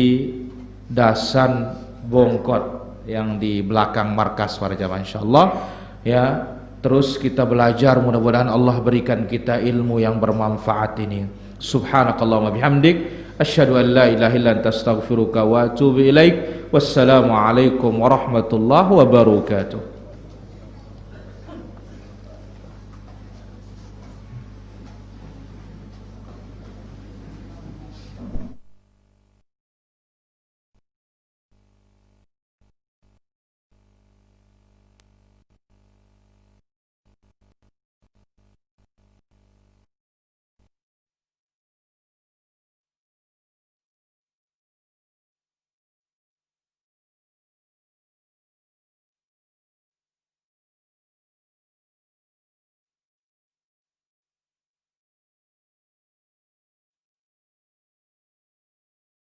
Speaker 1: Dasan Bongkot yang di belakang markas para jamaah insyaallah. Ya, terus kita belajar, mudah-mudahan Allah berikan kita ilmu yang bermanfaat ini. Subhanakallahumma bihamdik asyhadu an la ilaha illa anta astaghfiruka wa atubu ilaik. Wassalamu alaikum warahmatullahi wabarakatuh.